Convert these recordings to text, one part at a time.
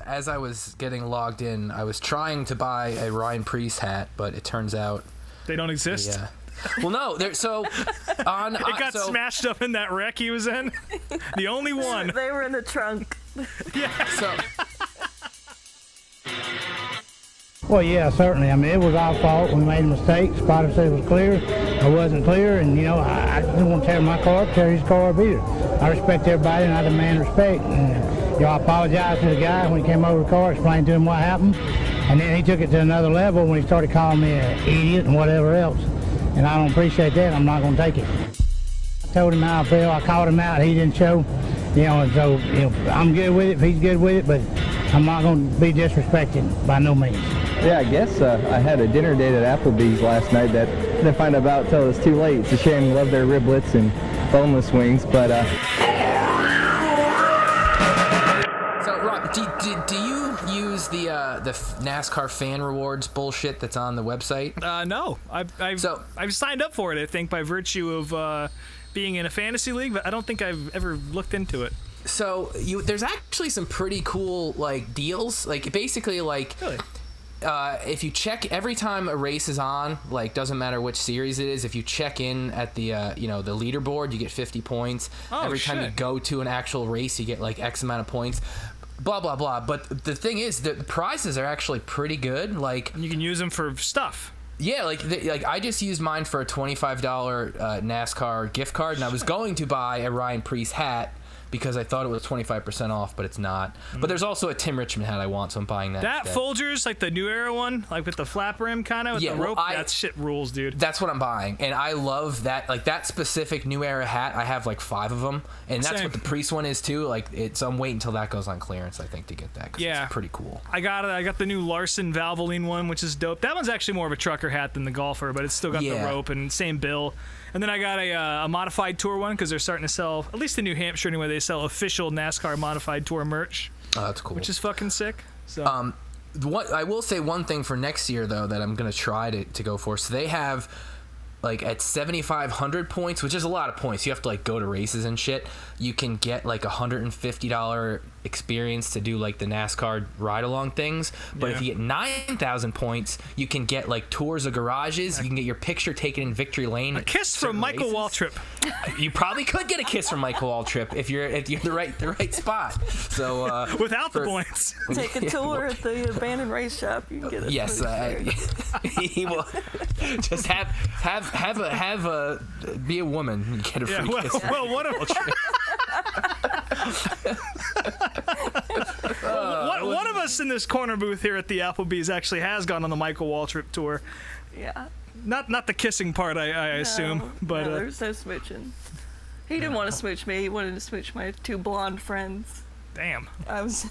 As I was getting logged in, I was trying to buy a Ryan Priest hat, but it turns out they don't exist. Yeah. Well, no. It got smashed up in that wreck he was in. The only one. They were in the trunk. Yeah. Well, yeah, certainly. I mean, it was our fault. We made a mistake. Spotter said it was clear. I wasn't clear, and, I didn't want to tear my car up, tear his car up either. I respect everybody, and I demand respect. And, I apologized to the guy when he came over the car, explained to him what happened, and then he took it to another level when he started calling me an idiot and whatever else. And I don't appreciate that. I'm not going to take it. I told him how I feel. I called him out. He didn't show, and so, I'm good with it if he's good with it, but I'm not going to be disrespected by no means. Yeah, I guess I had a dinner date at Applebee's last night that I didn't find out about until it was too late. It's a shame. Love their riblets and boneless wings, but... So, Rob, do you use the NASCAR fan rewards bullshit that's on the website? No. I've signed up for it, I think, by virtue of being in a fantasy league, but I don't think I've ever looked into it. So, there's actually some pretty cool, deals. Basically, really? If you check every time a race is on, doesn't matter which series it is, if you check in at the the leaderboard, you get 50 points. Every time you go to an actual race, you get X amount of points. Blah blah blah. But the thing is, the prizes are actually pretty good. You can use them for stuff. Yeah, I just used mine for a $25 NASCAR gift card, and I was going to buy a Ryan Priest hat because I thought it was 25% off, but it's not. But there's also a Tim Richmond hat I want, so I'm buying that. That instead. Folgers, the new era one, with the flap rim kind of, with the rope, that shit rules, dude. That's what I'm buying, and I love that, that specific new era hat. I have 5 of them, and that's what the Priest one is too. So I'm waiting until that goes on clearance, I think, to get that, because it's pretty cool. I got the new Larson Valvoline one, which is dope. That one's actually more of a trucker hat than the golfer, but it's still got the rope and same bill. And then I got a modified tour one, because they're starting to sell, at least in New Hampshire anyway, they sell official NASCAR modified tour merch. Oh, that's cool. Which is fucking sick. So. I will say one thing for next year, though, that I'm going to try to go for. So they have, at 7,500 points, which is a lot of points. You have to, go to races and shit. You can get, $150 experience to do, the NASCAR ride-along things. But if you get 9,000 points, you can get, tours of garages. You can get your picture taken in Victory Lane. A kiss from Michael Waltrip. You probably could get a kiss from Michael Waltrip if you're the right spot. So without the points, take a tour at the abandoned race shop. You can get it. Yes, he will. Just be a woman and get a free kiss. Well, one of us in this corner booth here at the Applebee's actually has gone on the Michael Waltrip tour. Yeah. Not the kissing part, I assume, but there's no smooching. He didn't want to smooch me. He wanted to smooch my 2 blonde friends. Damn. I was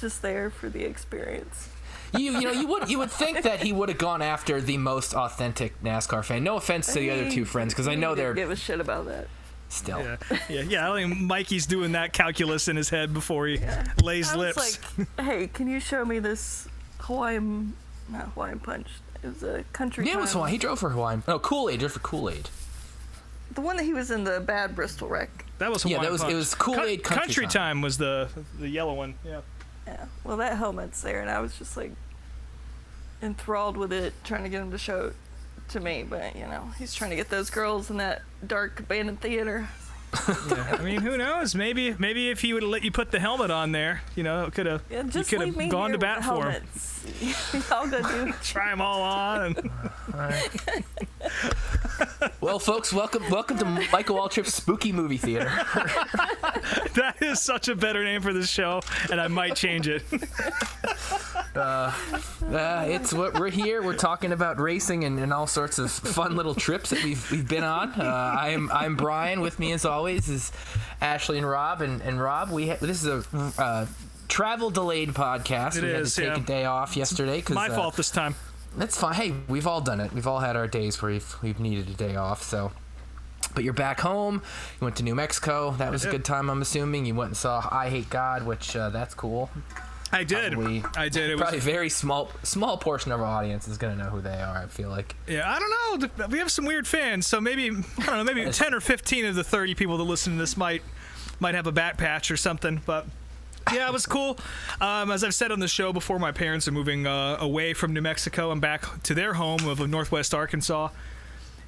just there for the experience. You would think that he would have gone after the most authentic NASCAR fan. No offense to the other 2 friends, because I know they're give a shit about that. Still. Yeah. I think Mikey's doing that calculus in his head before he lays lips. Hey, can you show me this not Hawaiian Punch? It was a country. Yeah, it was Hawaiian. He drove for Hawaiian. No, Kool-Aid. Drove for Kool-Aid. The one that he was in the bad Bristol wreck. That was Hawaiian Punch. It was Kool-Aid Country Time was the yellow one. Yeah. Yeah. Well, that helmet's there, and I was just enthralled with it, trying to get him to show it to me. But he's trying to get those girls in that dark abandoned theater. Yeah. I mean, who knows? Maybe if he would have let you put the helmet on there, it could have. Yeah, you could have gone to bat for him. Y'all gonna do try them all on. Well, folks, welcome to Michael Waltrip's Spooky Movie Theater. That is such a better name for this show, and I might change it. It's what we're here. We're talking about racing and all sorts of fun little trips that we've been on. I'm Brian. With me, as always, is Ashley and Rob. And Rob, this is a travel delayed podcast. We had to take a day off yesterday. My fault this time. That's fine. Hey, we've all done it. We've all had our days where we've needed a day off. So, but you're back home. You went to New Mexico. That was a good time, I'm assuming. You went and saw I Hate God, which that's cool. I did. It probably a very small portion of our audience is gonna know who they are. I feel like. Yeah, I don't know. We have some weird fans, so maybe 10 or 15 of the 30 people that listen to this might have a bat patch or something. But Yeah, it was cool. As I've said on the show before, my parents are moving away from New Mexico and back to their home of Northwest Arkansas.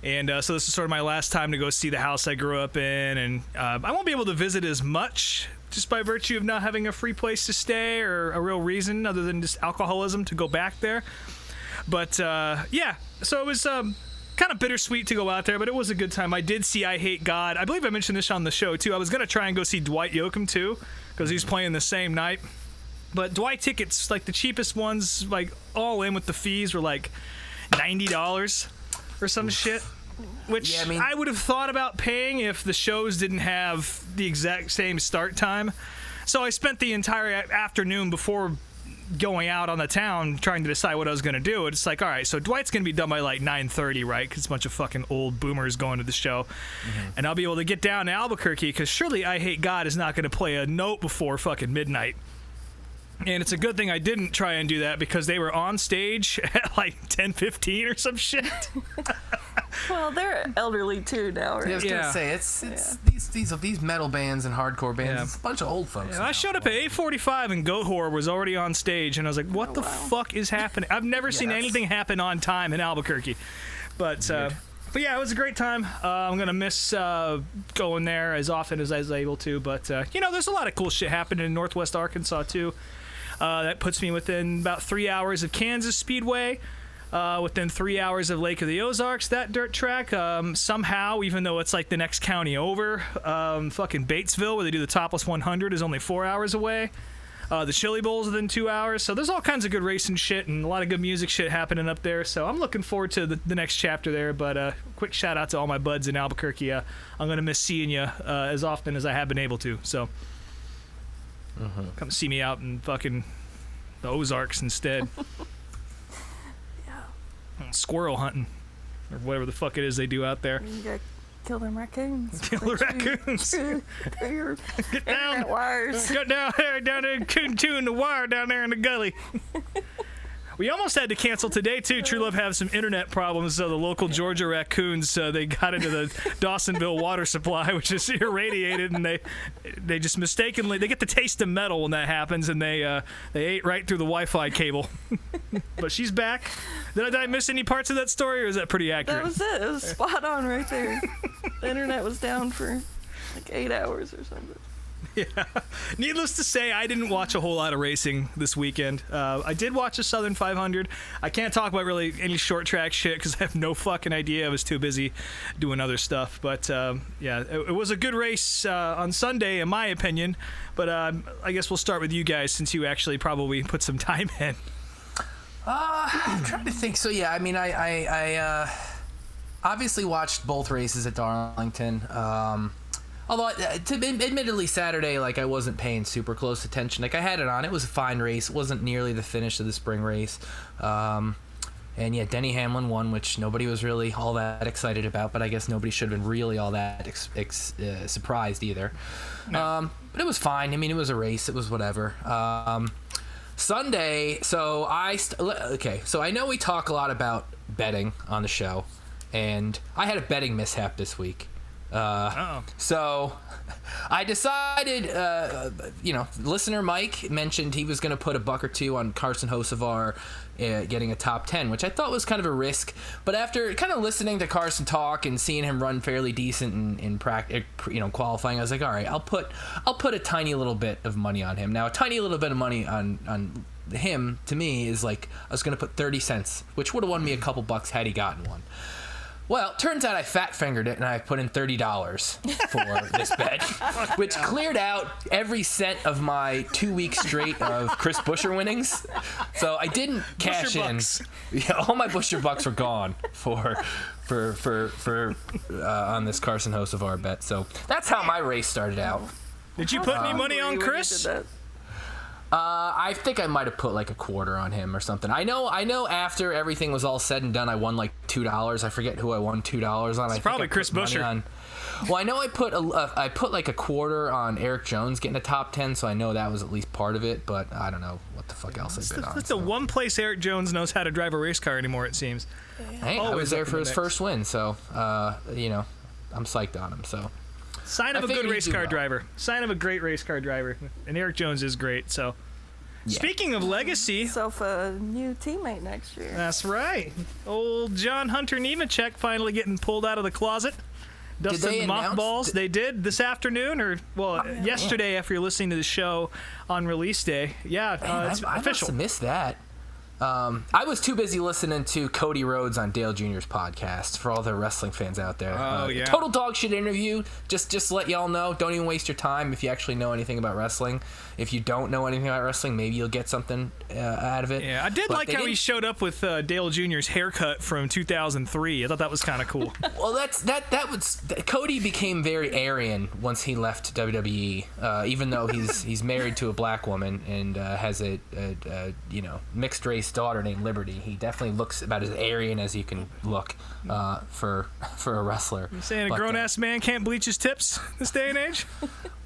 And so this is sort of my last time to go see the house I grew up in. And I won't be able to visit as much just by virtue of not having a free place to stay or a real reason other than just alcoholism to go back there. But, yeah, so it was kind of bittersweet to go out there, but it was a good time. I did see I Hate God. I believe I mentioned this on the show, too. I was going to try and go see Dwight Yoakam, too, because he's playing the same night. But Dwight tickets, like the cheapest ones, like all in with the fees, were like $90 or some shit. Which Yeah, I mean- I would have thought about paying if the shows didn't have the exact same start time. So I spent the entire afternoon before going out on the town trying to decide what I was going to do. It's like, all right, so Dwight's going to be done by like 9:30, right? Because it's a bunch of fucking old boomers going to the show. And I'll be able to get down to Albuquerque because surely I Hate God is not going to play a note before fucking midnight. And it's a good thing I didn't try and do that because they were on stage at like 10:15 or some shit. Well, they're elderly too now, right? I was Yeah. gonna say it's these metal bands and hardcore bands. Yeah. It's a bunch of old folks. And I showed up at 8:45 and Goat Whore was already on stage, and I was like, "What the fuck is happening?" I've never seen that's- anything happen on time in Albuquerque, but yeah, it was a great time. I'm gonna miss going there as often as I was able to, but there's a lot of cool shit happening in Northwest Arkansas too. That puts me within about 3 hours of Kansas Speedway. Within 3 hours of Lake of the Ozarks, that dirt track. Somehow, even though it's like the next county over, fucking Batesville, where they do the Topless 100, is only 4 hours away. The Chili Bowl's within 2 hours. So there's all kinds of good racing shit and a lot of good music shit happening up there. So I'm looking forward to the next chapter there. But quick shout out to all my buds in Albuquerque. I'm going to miss seeing you as often as I have been able to. So come see me out in fucking the Ozarks instead. Squirrel hunting or whatever the fuck it is they do out there. You gotta kill them raccoons. Kill the raccoons. Through your Get down. internet wires. Get down there and tune the wire down there in the gully. We almost had to cancel today too. True Love have some internet problems. So the local Georgia raccoons, they got into the Dawsonville water supply, which is irradiated, and they just mistakenly they get the taste of metal when that happens, and they ate right through the Wi-Fi cable. But she's back. Did I miss any parts of that story, or is that pretty accurate? That was it. It was spot on right there. The internet was down for like 8 hours or something. Yeah. Needless to say, I didn't watch a whole lot of racing this weekend. I did watch the Southern 500. I can't talk about really any short track shit because I have no fucking idea. I was too busy doing other stuff. But yeah, it was a good race on Sunday, in my opinion. But I guess we'll start with you guys since you actually probably put some time in. I'm trying to think. So yeah, I mean, I obviously watched both races at Darlington. Although, admittedly, Saturday, like, I wasn't paying super close attention. Like, I had it on. It was a fine race. It wasn't nearly the finish of the spring race. And, yeah, Denny Hamlin won, which nobody was really all that excited about, but I guess nobody should have been really all that surprised either. No. But it was fine. I mean, it was a race. It was whatever. Sunday, so so I know we talk a lot about betting on the show, and I had a betting mishap this week. So I decided, listener Mike mentioned he was going to put $1 or $2 on Carson Hocevar getting a top 10, which I thought was kind of a risk. But after kind of listening to Carson talk and seeing him run fairly decent in practice, qualifying, I was like, all right, I'll put a tiny little bit of money on him. Now, a tiny little bit of money on him to me is like I was going to put 30 cents, which would have won me a couple bucks had he gotten one. Well, turns out I fat-fingered it, and I put in $30 for this bet, which cleared out every cent of my 2 weeks straight of Chris Buescher winnings. So I didn't cash in. Yeah, all my Buescher bucks were gone for on this Carson Hocevar bet. So that's how my race started out. Did you put any money on Chris? I think I might have put like a $quarter on him or something. I know after everything was all said and done, I won like $2. I forget who I won $2 on. It's probably Chris Buescher. Well, I know I put like a $quarter on Eric Jones getting a top 10, so I know that was at least part of it, but I don't know what the fuck else I bet on. That's the one place Eric Jones knows how to drive a race car anymore, it seems. Hey, I was there for his first win, so I'm psyched on him. So Sign of a good race car driver. Sign of a great race car driver. And Eric Jones is great, so. Yeah. Speaking of legacy. Himself a new teammate next year. That's right. Old John Hunter Nemechek finally getting pulled out of the closet. Dustin the mothballs. They did this afternoon, or yesterday after you're listening to the show on release day. Yeah, Man, it's I official. must have missed that. I was too busy listening to Cody Rhodes on Dale Jr.'s podcast for all the wrestling fans out there. Total dog shit interview. Just to let y'all know, don't even waste your time if you actually know anything about wrestling. If you don't know anything about wrestling, maybe you'll get something out of it. Yeah, I did like how he showed up with Dale Jr.'s haircut from 2003. I thought that was kind of cool. Well, that was Cody became very Aryan once he left WWE. Even though he's married to a black woman and has a mixed race daughter named Liberty, he definitely looks about as Aryan as you can look for a wrestler. You saying a grown-ass man can't bleach his tips this day and age?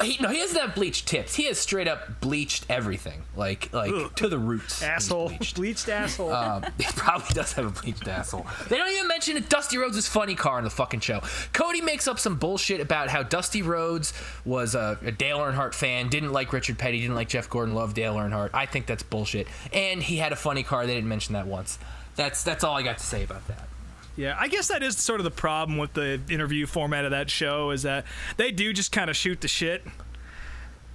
He doesn't have bleached tips. He has straight up bleached everything, like Ugh. To the roots. Asshole, bleached asshole. He probably does have a bleached asshole. They don't even mention Dusty Rhodes' funny car in the fucking show. Cody makes up some bullshit about how Dusty Rhodes was a Dale Earnhardt fan, didn't like Richard Petty, didn't like Jeff Gordon, loved Dale Earnhardt. I think that's bullshit. And he had a funny car. They didn't mention that once. That's all I got to say about that. Yeah, I guess that is sort of the problem with the interview format of that show, is that they do just kind of shoot the shit.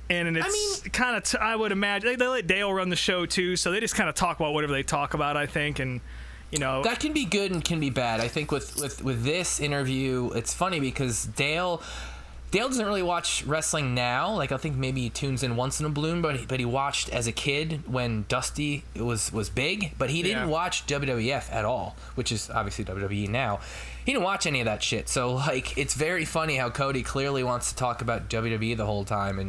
And it's kind of, I would imagine, they let Dale run the show too, so they just kind of talk about whatever they talk about, I think, and, that can be good and can be bad. I think with this interview, it's funny because Dale doesn't really watch wrestling now. Like, I think maybe he tunes in once in a blue moon, but he watched as a kid when Dusty was big, but he didn't watch WWF at all, which is obviously WWE now. He didn't watch any of that shit. So, like, it's very funny how Cody clearly wants to talk about WWE the whole time,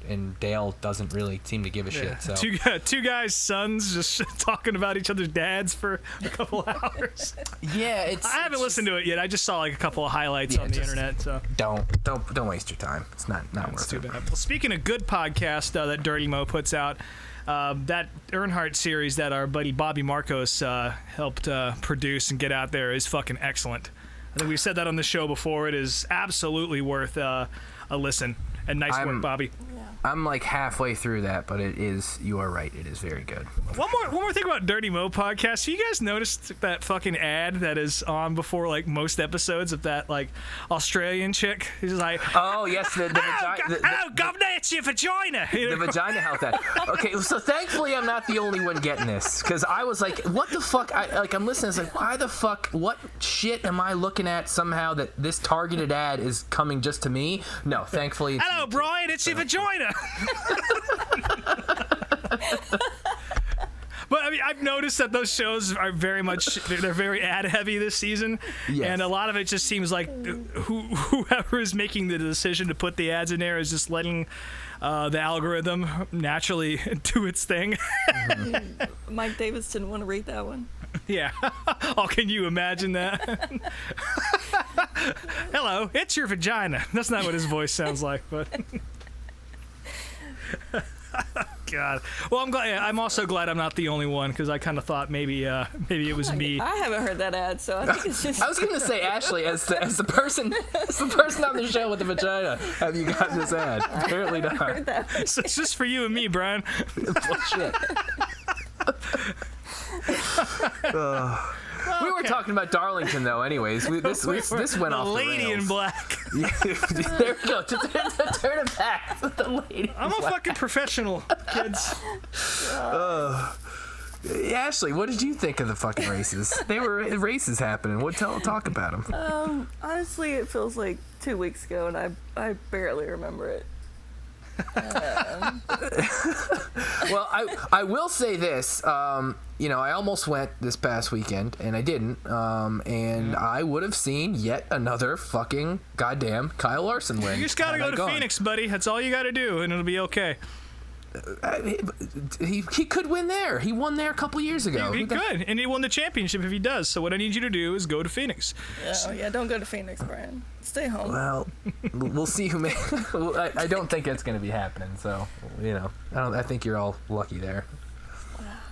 and Dale doesn't really seem to give a shit. So two guys' sons just talking about each other's dads for a couple hours. Yeah, I haven't listened to it yet. I just saw like a couple of highlights on the internet. So don't waste your time. It's not worth too it. Bad. Well, speaking of good podcast that Dirty Mo puts out, that Earnhardt series that our buddy Bobby Marcos helped produce and get out there is fucking excellent. I think we've said that on the show before. It is absolutely worth a listen. And nice work, Bobby. I'm like halfway through that, but you are right. It is very good. One more thing about Dirty Mo podcast. You guys noticed that fucking ad that is on before like most episodes of that like Australian chick? He's just like, oh yes, the vagina. Oh, governor, it's your vagina. The vagina health ad. Okay, so thankfully I'm not the only one getting this, because I was like, what the fuck? I'm listening. It's like, why the fuck? What shit am I looking at somehow that this targeted ad is coming just to me? No, thankfully. Hello, Brian. It's your vagina. But I mean, I've noticed that those shows are they're very ad heavy this season, and a lot of it just seems like whoever is making the decision to put the ads in there is just letting the algorithm naturally do its thing. Mike Davis didn't want to read that one. Yeah. Oh, can you imagine that? Hello, it's your vagina. That's not what his voice sounds like, but. God. Well, I'm glad. I'm also glad I'm not the only one, because I kind of thought maybe it was me. I haven't heard that ad, so I think it's just. I was going to say, Ashley, as the person on the show with the vagina, have you got this ad? Apparently not. Heard that. So it's just for you and me, Brian. Bullshit. We were talking about Darlington, though. Anyways, this went off the rails. Lady in black. There we go. Turn it back. The lady. I'm a fucking professional, kids. Ashley, what did you think of the fucking races? They were races happening. Talk about them. Honestly, it feels like 2 weeks ago, and I barely remember it. Well, I will say this. I almost went this past weekend, and I didn't. And I would have seen yet another fucking goddamn Kyle Larson win. You just gotta go to Phoenix, buddy. That's all you gotta do, and it'll be okay. He could win there. He won there a couple years ago. He could, and he won the championship if he does. So what I need you to do is go to Phoenix. Yeah, don't go to Phoenix, Brian. Stay home. Well, we'll see who may. I don't think it's going to be happening. So I think you're all lucky there.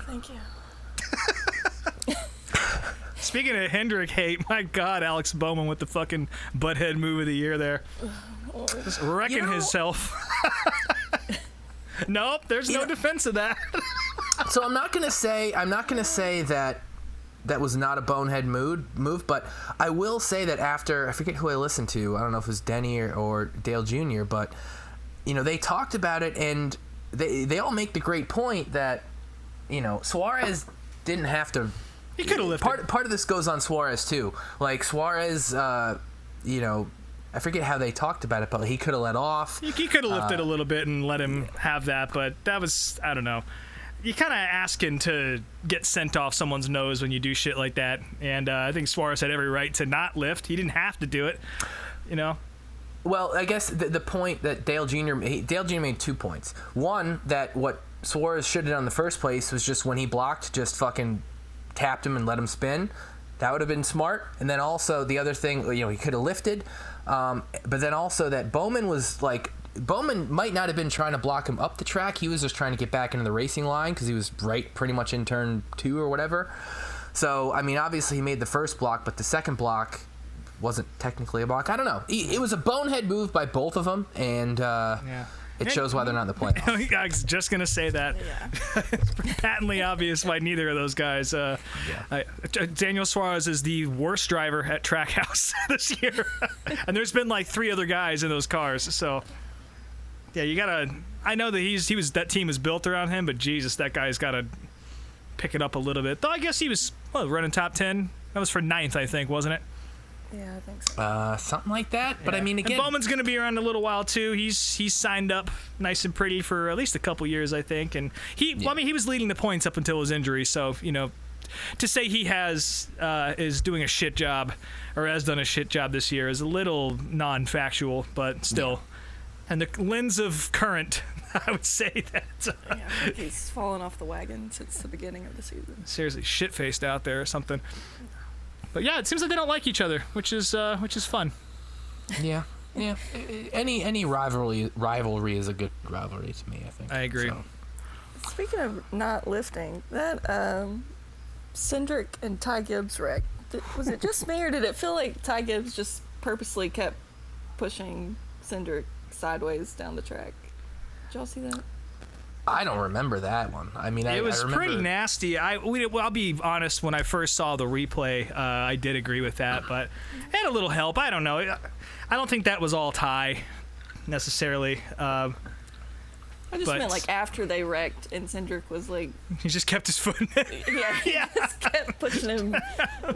Thank you. Speaking of Hendrick hate, my God, Alex Bowman with the fucking butthead move of the year there. Just wrecking himself. Nope, there's no defense of that. So I'm not gonna say that was not a bonehead move, but I will say that after, I forget who I listened to, I don't know if it was Denny or Dale Jr., but they talked about it, and they all make the great point that Suarez didn't have to. He could have lifted. Part of this goes on Suarez too. Like Suarez, I forget how they talked about it, but he could have let off. He could have lifted a little bit and let him have that, but that was, I don't know. You kind of asking to get sent off someone's nose when you do shit like that, and I think Suarez had every right to not lift. He didn't have to do it, Well, I guess the point that Dale Jr. made 2 points. One, that what Suarez should have done in the first place was just when he blocked, just fucking tapped him and let him spin. That would have been smart. And then also the other thing, he could have lifted. But then also that Bowman might not have been trying to block him up the track. He was just trying to get back into the racing line because he was right pretty much in turn 2 or whatever. So, I mean, obviously he made the first block, but the second block wasn't technically a block. I don't know. It was a bonehead move by both of them, and it shows why they're not in the playoffs. I was just going to say that. Yeah. Patently obvious why neither of those guys. Daniel Suarez is the worst driver at Trackhouse this year. And there's been like 3 other guys in those cars, so... Yeah, you gotta. I know that that team was built around him, but Jesus, that guy's gotta pick it up a little bit. Though I guess he was running top 10. That was for 9th, I think, wasn't it? Yeah, I think so. Something like that. But yeah. I mean, again, and Bowman's gonna be around a little while too. He's signed up nice and pretty for at least a couple years, I think. And he was leading the points up until his injury. So to say he is doing a shit job or has done a shit job this year is a little non-factual, but still. Yeah. And the lens of current, I would say that. I think he's fallen off the wagon since the beginning of the season. Seriously, shit-faced out there or something. But yeah, it seems like they don't like each other, which is fun. Yeah. Any rivalry is a good rivalry to me, I think. I agree. So. Speaking of not lifting, that Cindric and Ty Gibbs wreck, was it just me, or did it feel like Ty Gibbs just purposely kept pushing Cindric sideways down the track? Did y'all see that? I don't remember that one. I mean, it was I remember... pretty nasty. I'll be honest. When I first saw the replay, I did agree with that, but it had a little help. I don't know. I don't think that was all Ty necessarily. I just meant like after they wrecked and Cindric was like... He just kept his foot in it. He just kept pushing him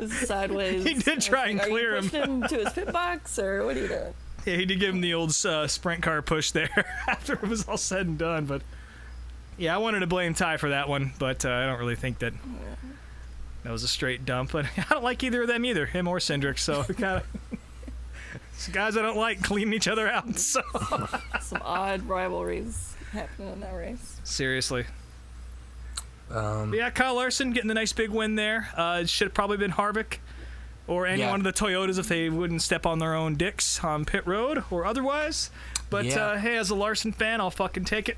sideways. He did try and clear him. Are you pushing him to his pit box, or what are you doing? Yeah, he did give him the old sprint car push there after it was all said and done. But yeah, I wanted to blame Ty for that one, but I don't really think that was a straight dump. But I don't like either of them either, him or Cindric. So kind of guys I don't like cleaning each other out. So some odd rivalries happening in that race. Seriously. Yeah, Kyle Larson getting the nice big win there. It should have probably been Harvick. Or any one of the Toyotas if they wouldn't step on their own dicks on pit road or otherwise. But, hey, as a Larson fan, I'll fucking take it.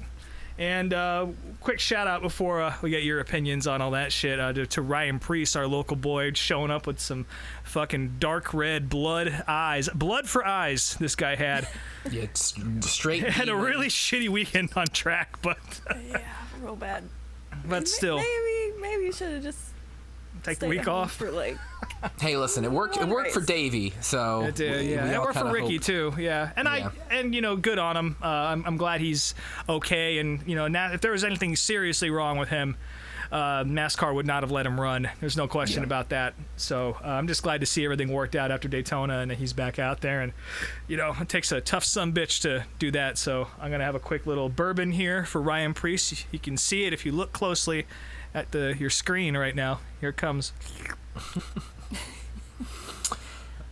And quick shout-out before we get your opinions on all that shit to Ryan Preece, our local boy, showing up with some fucking dark red blood eyes. Blood for eyes this guy had. Yeah, it's straight. Had a really shitty weekend on track, but... yeah, real bad. But still. Maybe you should have just... Take the week off. For like, hey, listen, it worked for Davey, so it did, yeah. It worked for Ricky too, yeah. And good on him. I'm glad he's okay. And now if there was anything seriously wrong with him, NASCAR would not have let him run. There's no question about that. So I'm just glad to see everything worked out after Daytona and that he's back out there. And it takes a tough sumbitch to do that. So I'm gonna have a quick little bourbon here for Ryan Preece. You can see it if you look closely at your screen right now. Here it comes.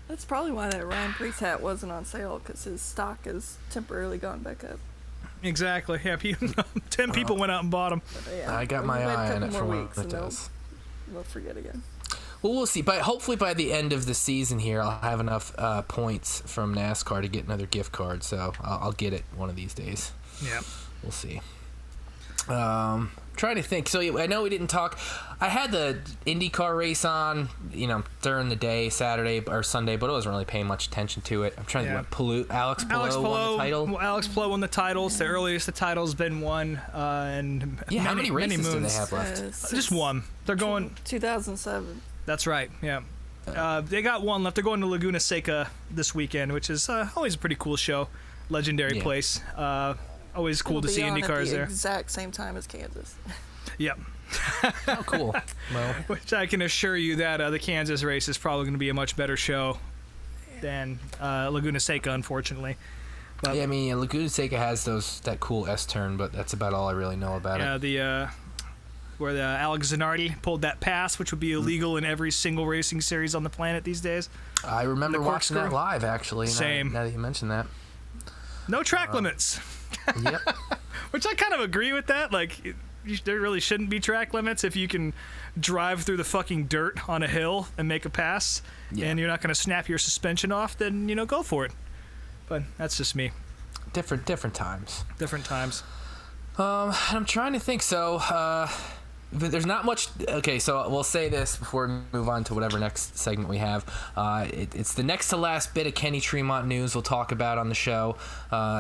That's probably why that Ryan Preece hat wasn't on sale, because his stock has temporarily gone back up. Exactly. Yeah, 10 people went out and bought them. I got my eye on it for when it does. We'll forget again. Well, we'll see. But hopefully by the end of the season here, I'll have enough points from NASCAR to get another gift card. So I'll get it one of these days. Yeah. We'll see. Trying to think. So I know we didn't talk. I had the IndyCar race on, during the day, Saturday or Sunday, but I wasn't really paying much attention to it. I'm trying to think. Alex Palou won the title. Alex Palou won the title. It's the earliest the title's been won. And how many races do they have left? Just one. They're going 2007. That's right. Yeah. They got one left. They're going to Laguna Seca this weekend, which is always a pretty cool show. Legendary place. Always cool to see Indy cars there. Exact same time as Kansas. Yep. Oh, cool. Well, which I can assure you that the Kansas race is probably going to be a much better show than Laguna Seca, unfortunately. But, Laguna Seca has that cool S turn, but that's about all I really know about it. Yeah, where Alex Zanardi pulled that pass, which would be illegal in every single racing series on the planet these days. I remember watching that live, actually. Same. Now that you mention that. No track limits. Yep. Which I kind of agree with that. Like, there really shouldn't be track limits if you can drive through the fucking dirt on a hill and make a pass, and you're not going to snap your suspension off, then, go for it. But that's just me. Different times. Different times. I'm trying to think. So, there's not much. Okay, so we'll say this before we move on to whatever next segment we have. It's the next to last bit of Kenny Tremont news we'll talk about on the show.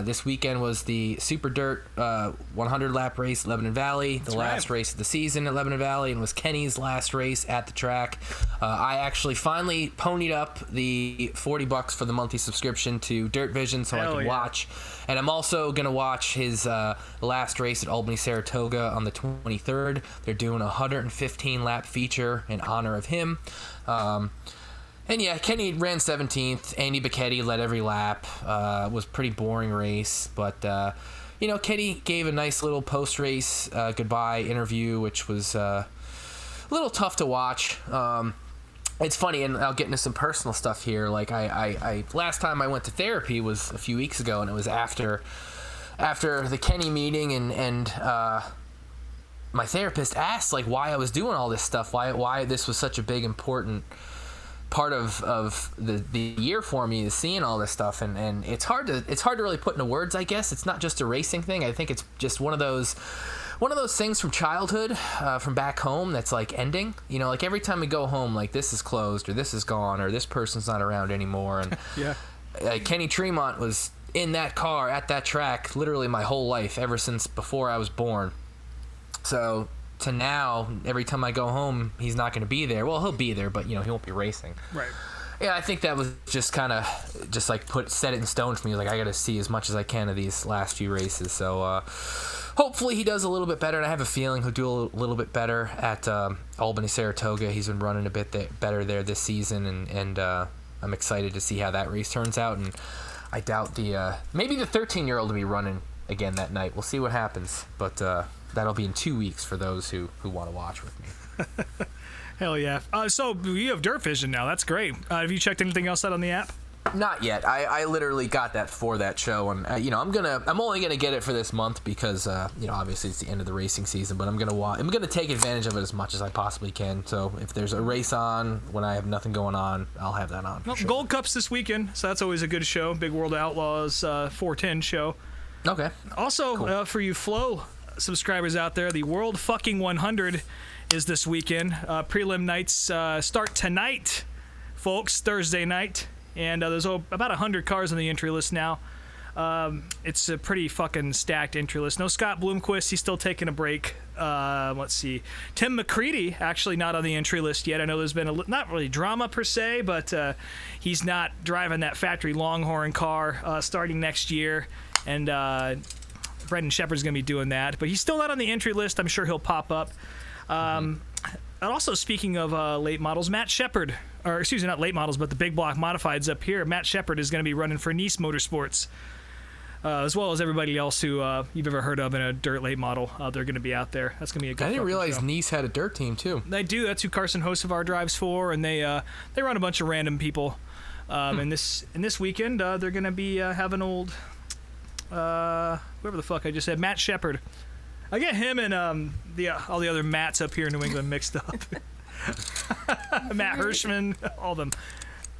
This weekend was the Super Dirt 100 lap race at Lebanon Valley, the last race of the season at Lebanon Valley, and was Kenny's last race at the track. I actually finally ponied up the $40 for the monthly subscription to Dirt Vision so I can watch. And I'm also going to watch his last race at Albany Saratoga on the 23rd. They're doing a 115 lap feature in honor of him. And Kenny ran 17th. Andy Bicchetti led every lap. Was a pretty boring race, but Kenny gave a nice little post-race goodbye interview, which was a little tough to watch. It's funny, and I'll get into some personal stuff here. Like I last time I went to therapy was a few weeks ago, and it was after the Kenny meeting, and my therapist asked like why I was doing all this stuff, why this was such a big important part of the year for me, is seeing all this stuff, and it's hard to really put into words. I guess it's not just a racing thing. I think it's just one of those things from childhood, from back home, that's like ending. Like every time we go home, like this is closed or this is gone or this person's not around anymore. And Kenny Tremont was in that car at that track literally my whole life, ever since before I was born. So to now, every time I go home, he's not going to be there. Well, he'll be there, but he won't be racing. Right. Yeah, I think that was just kind of just like set it in stone for me. Like I got to see as much as I can of these last few races. So hopefully he does a little bit better, and I have a feeling he'll do a little bit better at Albany Saratoga. He's been running a bit better there this season, and I'm excited to see how that race turns out. And I doubt maybe the 13-year-old will be running again that night. We'll see what happens, but that'll be in 2 weeks for those who want to watch with me. Hell yeah. So you have Dirt Vision now. That's great. Have you checked anything else out on the app? Not yet. I literally got that for that show, and I'm only gonna get it for this month because obviously it's the end of the racing season. But I'm gonna take advantage of it as much as I possibly can. So if there's a race on when I have nothing going on, I'll have that on. Well, sure. Gold Cup's this weekend, so that's always a good show. Big World Outlaws 410 show. Okay. Also, cool. For you Flow subscribers out there, the World fucking 100 is this weekend. Prelim nights start tonight, folks. Thursday night. And there's about 100 cars on the entry list now. It's a pretty fucking stacked entry list. No Scott Bloomquist. He's still taking a break. Let's see. Tim McCready, actually not on the entry list yet. I know there's been not really drama per se, but he's not driving that factory Longhorn car starting next year. And Brendan Shepard's going to be doing that. But he's still not on the entry list. I'm sure he'll pop up. And also, speaking of late models, Matt Shepard, or excuse me, not late models, but the big block modifieds up here, Matt Shepard is going to be running for Nice Motorsports, as well as everybody else who you've ever heard of in a dirt late model. They're going to be out there. That's going to be a good I didn't realize show. Nice had a dirt team, too. They do. That's who Carson Hocevar drives for, and they run a bunch of random people. And this weekend, they're going to be having old, whoever the fuck I just said, Matt Shepard. I get him and all the other Matts up here in New England mixed up. Matt Hirschman, all of them.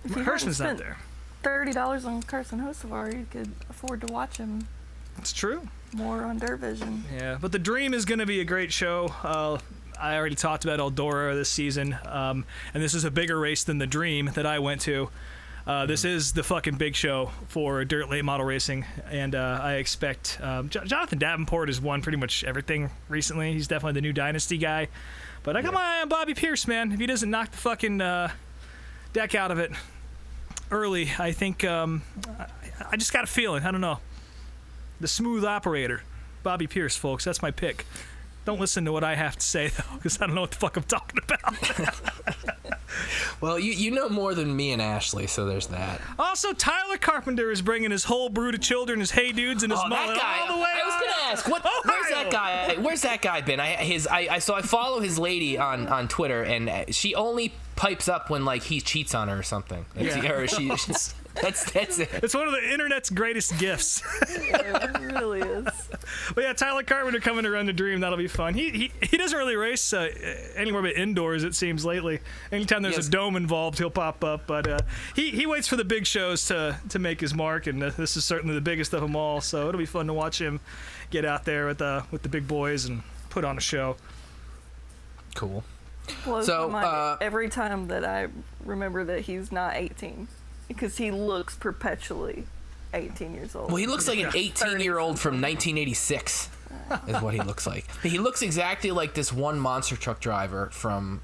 Hirschman's not there. $30 on Carson Hocevar, you could afford to watch him. It's true. More on Dirt Vision. Yeah, but the Dream is going to be a great show. I already talked about Eldora this season, and this is a bigger race than the Dream that I went to. This is the fucking big show for dirt late model racing, and I expect Jonathan Davenport has won pretty much everything recently. He's definitely the new Dynasty guy. But I got my eye on Bobby Pierce, man. If he doesn't knock the fucking deck out of it early, I think I just got a feeling. I don't know. The smooth operator, Bobby Pierce, folks. That's my pick. Don't listen to what I have to say, though, because I don't know what the fuck I'm talking about. Well, you know more than me and Ashley, so there's that. Also, Tyler Carpenter is bringing his whole brood of children, his hey dudes, and his mullet all the way. I was gonna ask, where's that guy? Where's that guy been? So I follow his lady on Twitter, and she only pipes up when like he cheats on her or something. That's it. It's one of the internet's greatest gifts. Yeah, it really is. But yeah, Tyler Carpenter coming to run the Dream. That'll be fun. He doesn't really race anywhere but indoors, it seems, lately. Anytime there's a dome involved, he'll pop up. But he waits for the big shows to make his mark, and this is certainly the biggest of them all. So it'll be fun to watch him get out there with the big boys and put on a show. Cool. Blows my mind every time that I remember that he's not 18. Because he looks perpetually 18 years old. Well, he looks like an 18-year-old from 1986 is what he looks like. He looks exactly like this one monster truck driver from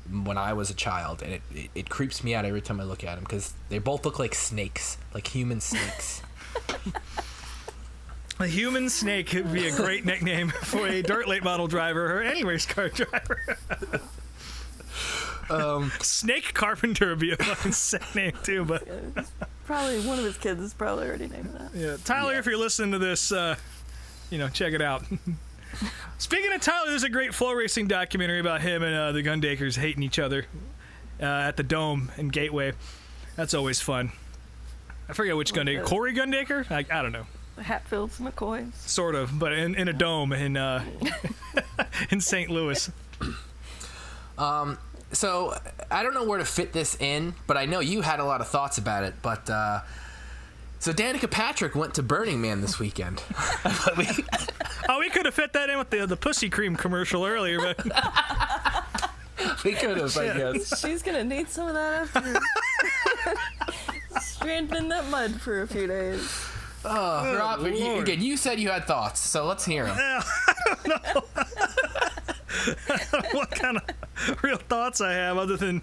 when I was a child, and it creeps me out every time I look at him because they both look like snakes, like human snakes. A human snake would be a great nickname for a dirt late model driver or any race car driver. Snake Carpenter would be a fucking sick name too, but probably one of his kids is probably already named that. Yeah, Tyler, if you're listening to this, check it out. Speaking of Tyler, there's a great flow racing documentary about him and the Gundakers hating each other at the Dome in Gateway. That's always fun. I forget which Gundaker. Corey Gundaker? I don't know. Hatfields, McCoys. Sort of, but in a dome in in St. Louis. So I don't know where to fit this in, but I know you had a lot of thoughts about it. But so Danica Patrick went to Burning Man this weekend. We could have fit that in with the Pussy Cream commercial earlier, but we could have, I guess. She's gonna need some of that after stranded in that mud for a few days. Rob, again, you said you had thoughts, so let's hear them. I don't know. What kind of real thoughts I have other than,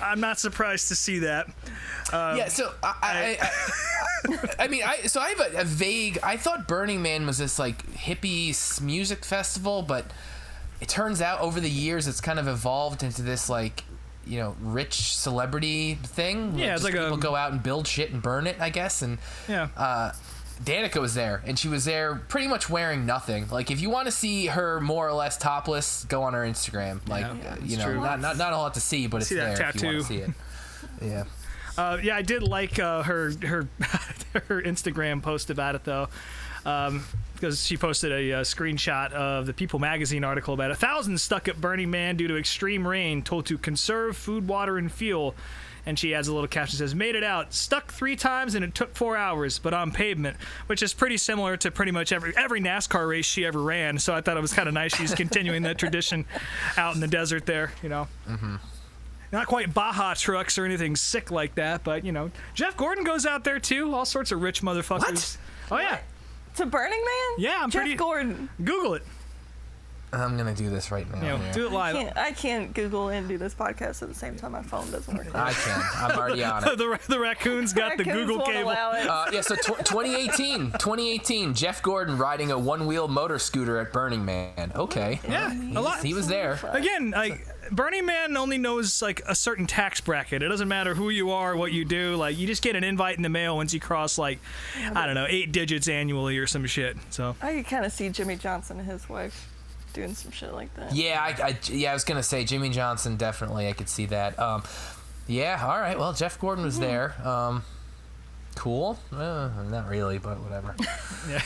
I'm not surprised to see that. So I have a vague, I thought Burning Man was this like hippie music festival, but it turns out over the years it's kind of evolved into this like, rich celebrity thing. Yeah, it's like people go out and build shit and burn it, I guess. And Danica was there, and she was there pretty much wearing nothing. Like, if you want to see her more or less topless, go on her Instagram. Like, not a lot to see, but it's see there that if you want to see it. Yeah. I did like her her Instagram post about it though, because she posted a screenshot of the People magazine article about 1,000 stuck at Burning Man due to extreme rain, told to conserve food, water, and fuel. And she adds a little caption that says, "Made it out, stuck 3 times, and it took 4 hours, but on pavement," which is pretty similar to pretty much every NASCAR race she ever ran. So I thought it was kind of nice she's continuing that tradition out in the desert there, Mm-hmm. Not quite Baja trucks or anything sick like that, but, Jeff Gordon goes out there, too. All sorts of rich motherfuckers. What? Oh, yeah. To Burning Man? Yeah, Jeff Gordon. Google it. I'm going to do this right now. Do it live. I can't Google and do this podcast at the same time. My phone doesn't work. I can. I'm already on it. The raccoons got the Google cable. So 2018, Jeff Gordon riding a one-wheel motor scooter at Burning Man. Okay. Yeah, a lot. He was there. Again, Burning Man only knows like a certain tax bracket. It doesn't matter who you are, what you do. Like, you just get an invite in the mail once you cross 8 digits annually or some shit. So I could kind of see Jimmy Johnson and his wife doing some shit like that. Yeah, I was gonna say Jimmy Johnson, definitely. I could see that. Yeah, all right. Well, Jeff Gordon was there. Cool. Not really, but whatever. Yeah.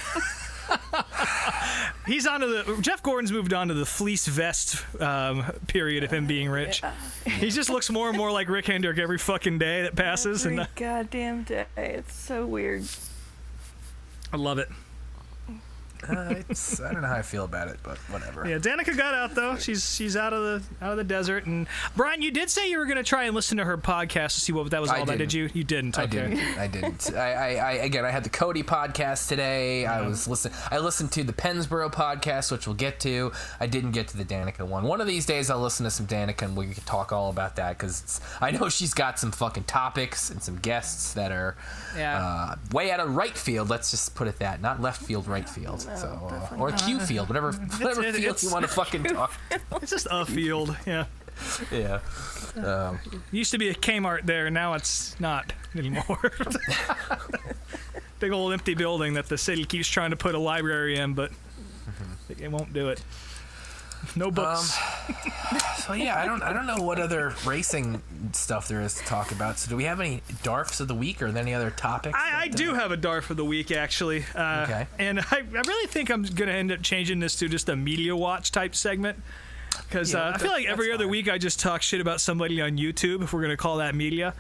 He's Jeff Gordon's moved on to the fleece vest period of him being rich. Yeah. He just looks more and more like Rick Hendrick every fucking day that passes. Every goddamn day. It's so weird. I love it. I don't know how I feel about it, but whatever. Yeah, Danica got out though. She's out of the desert. And Brian, you did say you were going to try and listen to her podcast to see what that was all about. Did you? You didn't. Okay. I didn't. I had the Cody podcast today. I listened to the Pennsboro podcast, which we'll get to. I didn't get to the Danica one. One of these days, I'll listen to some Danica and we can talk all about that because I know she's got some fucking topics and some guests that are way out of right field. Let's just put it that, not left field, right field. Or Q field, whatever field you want to fucking talk. It's just a field, yeah. Yeah. Used to be a Kmart there, now it's not anymore. Big old empty building that the city keeps trying to put a library in, but it won't do it. No books. So yeah, I don't know what other racing stuff there is to talk about. So do we have any DARFs of the week or any other topics? I do have a DARF of the week, actually. Okay. And I really think I'm going to end up changing this to just a media watch type segment. Because I feel like every other week I just talk shit about somebody on YouTube, if we're going to call that media.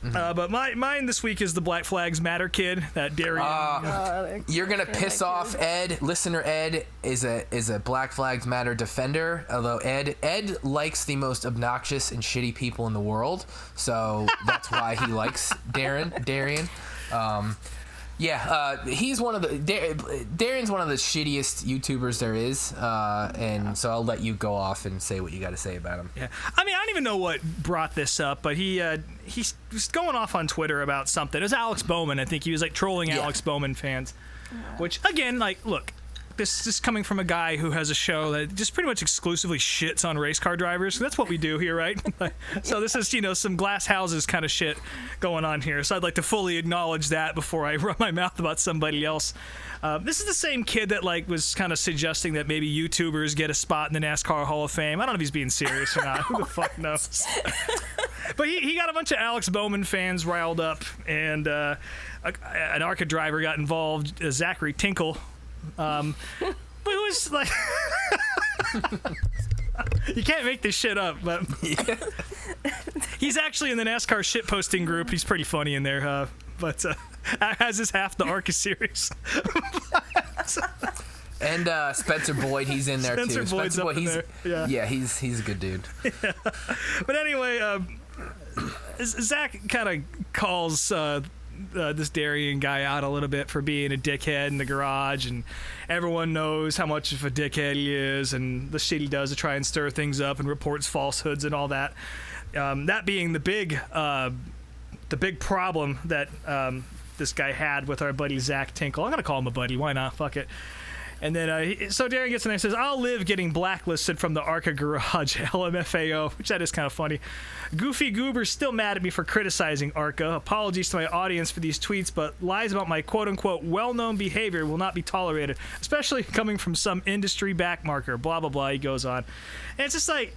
But mine this week is the Black Flags Matter kid, that Darian. You're gonna piss off Ed. Listener Ed is a Black Flags Matter defender. Although Ed likes the most obnoxious and shitty people in the world, so that's why he likes Darian. He's one of the Darian's one of the shittiest YouTubers there is, and so I'll let you go off and say what you got to say about him. Yeah, I mean, I don't even know what brought this up, but he's just going off on Twitter about something. It was Alex Bowman, I think. He was like trolling Alex Bowman fans, which again, like, look. This is coming from a guy who has a show that just pretty much exclusively shits on race car drivers. That's what we do here, right? So this is, some glass houses kind of shit going on here. So I'd like to fully acknowledge that before I run my mouth about somebody else. This is the same kid that was kind of suggesting that maybe YouTubers get a spot in the NASCAR Hall of Fame. I don't know if he's being serious or not. Who the fuck knows? But he got a bunch of Alex Bowman fans riled up, and an ARCA driver got involved, Zachary Tinkle. But it was like you can't make this shit up, but he's actually in the NASCAR shitposting group. He's pretty funny in there, but as is half the ARCA series. And Spencer Boyd, he's in there Spencer too. Boyd's Spencer Boyd, up in there. Yeah, he's a good dude. Yeah. But anyway, Zach kind of calls this Darian guy out a little bit for being a dickhead in the garage, and everyone knows how much of a dickhead he is and the shit he does to try and stir things up and reports falsehoods and all that. That being the big problem that this guy had with our buddy Zach Tinkle. I'm gonna call him a buddy. Why not? Fuck it. And then, so Darren gets in there and says, I'll live getting blacklisted from the ARCA garage, LMFAO, which that is kind of funny. Goofy Goober's still mad at me for criticizing ARCA. Apologies to my audience for these tweets, but lies about my quote-unquote well-known behavior will not be tolerated, especially coming from some industry backmarker, blah, blah, blah, he goes on. And it's just like,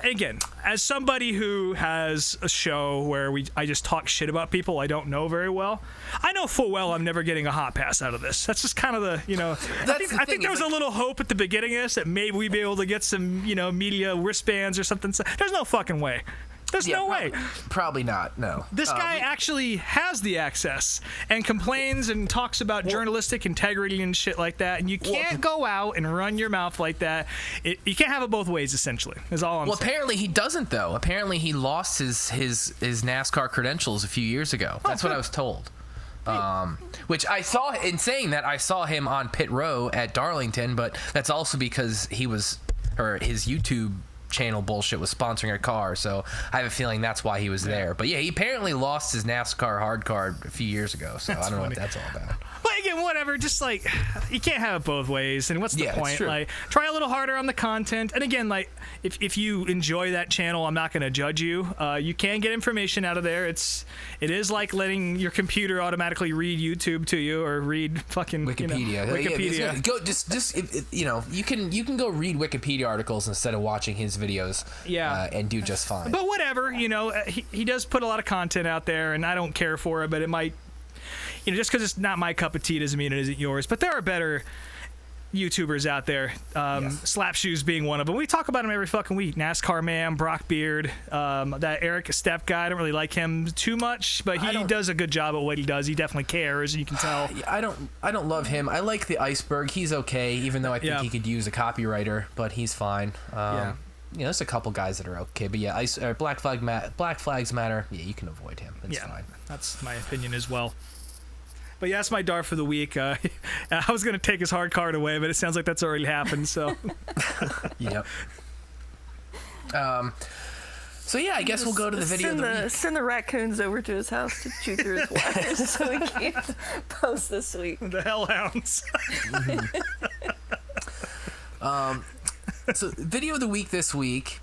again, as somebody who has a show where I just talk shit about people I don't know very well, I know full well I'm never getting a hot pass out of this. That's just kind of the, I think there was a little hope at the beginning of this that maybe we'd be able to get some, media wristbands or something. There's no fucking way. There's no way. Probably not, no. This guy actually has the access and complains and talks about journalistic integrity and shit like that, and you can't go out and run your mouth like that. You can't have it both ways, essentially, is all I'm saying. Well, apparently he doesn't, though. Apparently he lost his NASCAR credentials a few years ago. That's what I was told. Which I saw, in saying that, I saw him on pit row at Darlington, but that's also because his YouTube channel bullshit was sponsoring a car, so I have a feeling that's why he was there. But yeah, he apparently lost his NASCAR hard card a few years ago, so I don't know what that's all about. But again, whatever, just you can't have it both ways, and what's the point? Try a little harder on the content, and again, if you enjoy that channel, I'm not going to judge you. You can get information out of there. It is like letting your computer automatically read YouTube to you, or read fucking Wikipedia. Wikipedia. Go you can go read Wikipedia articles instead of watching his videos. And do just fine. But whatever, he does put a lot of content out there, and I don't care for it, but it might, just because it's not my cup of tea doesn't mean it isn't yours. But there are better YouTubers out there, Slap Shoes being one of them. We talk about him every fucking week. NASCAR Man, Brock Beard, that Eric Step guy. I don't really like him too much, but he does a good job at what he does. He definitely cares, you can tell. I don't love him. I like the Iceberg. He's okay, even though I think he could use a copywriter, but he's fine. There's a couple guys that are okay, but Black Flags Matter. Yeah, you can avoid him. It's fine. That's my opinion as well. But yeah, that's my dart for the week. I was going to take his hard card away, but it sounds like that's already happened, so. Yep. So yeah, I guess we'll go to the video of the week. Send the raccoons over to his house to chew through his wires so we can post this week. The hellhounds. So video of the week this week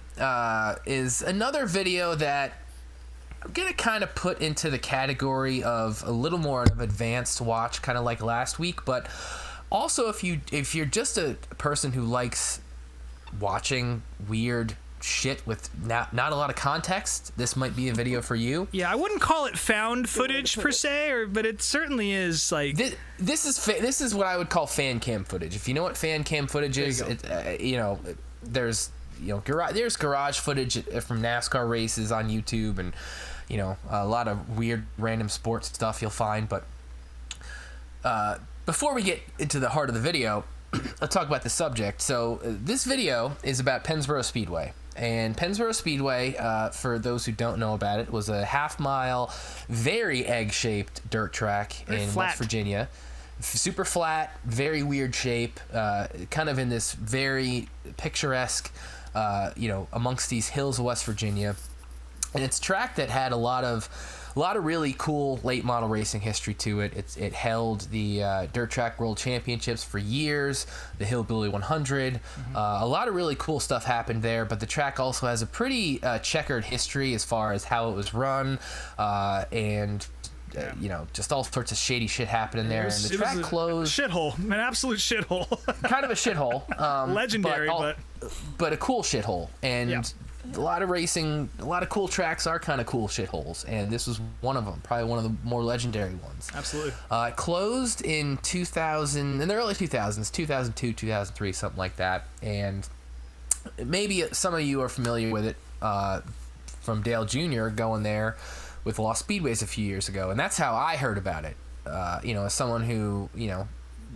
is another video that I'm going to kind of put into the category of a little more of advanced watch, kind of like last week, but also if you're just a person who likes watching weird shit with not a lot of context, this might be a video for you. Yeah, I wouldn't call it found footage per se, but it certainly is like this is what I would call fan cam footage. If you know what fan cam footage is, there's garage footage from NASCAR races on YouTube, and a lot of weird random sports stuff you'll find. But before we get into the heart of the video, let's talk about the subject. So this video is about Pennsboro Speedway. And Pennsboro Speedway, for those who don't know about it, was a half-mile, very egg-shaped dirt track in West Virginia. Super flat, very weird shape, kind of in this very picturesque, amongst these hills of West Virginia. And it's a track that had a lot of really cool late model racing history to it. It held the Dirt Track World Championships for years, the Hillbilly 100. A lot of really cool stuff happened there, but the track also has a pretty checkered history as far as how it was run, and just all sorts of shady shit happening there. And the track closed. Shithole, an absolute shithole. Kind of a shithole. Legendary, but a cool shithole. And a lot of racing, a lot of cool tracks are kind of cool shitholes, and this was one of them, probably one of the more legendary ones. Absolutely. It closed in 2000, in the early 2000s, 2002, 2003, something like that. And maybe some of you are familiar with it from Dale Jr. going there with Lost Speedways a few years ago, and that's how I heard about it. As someone who,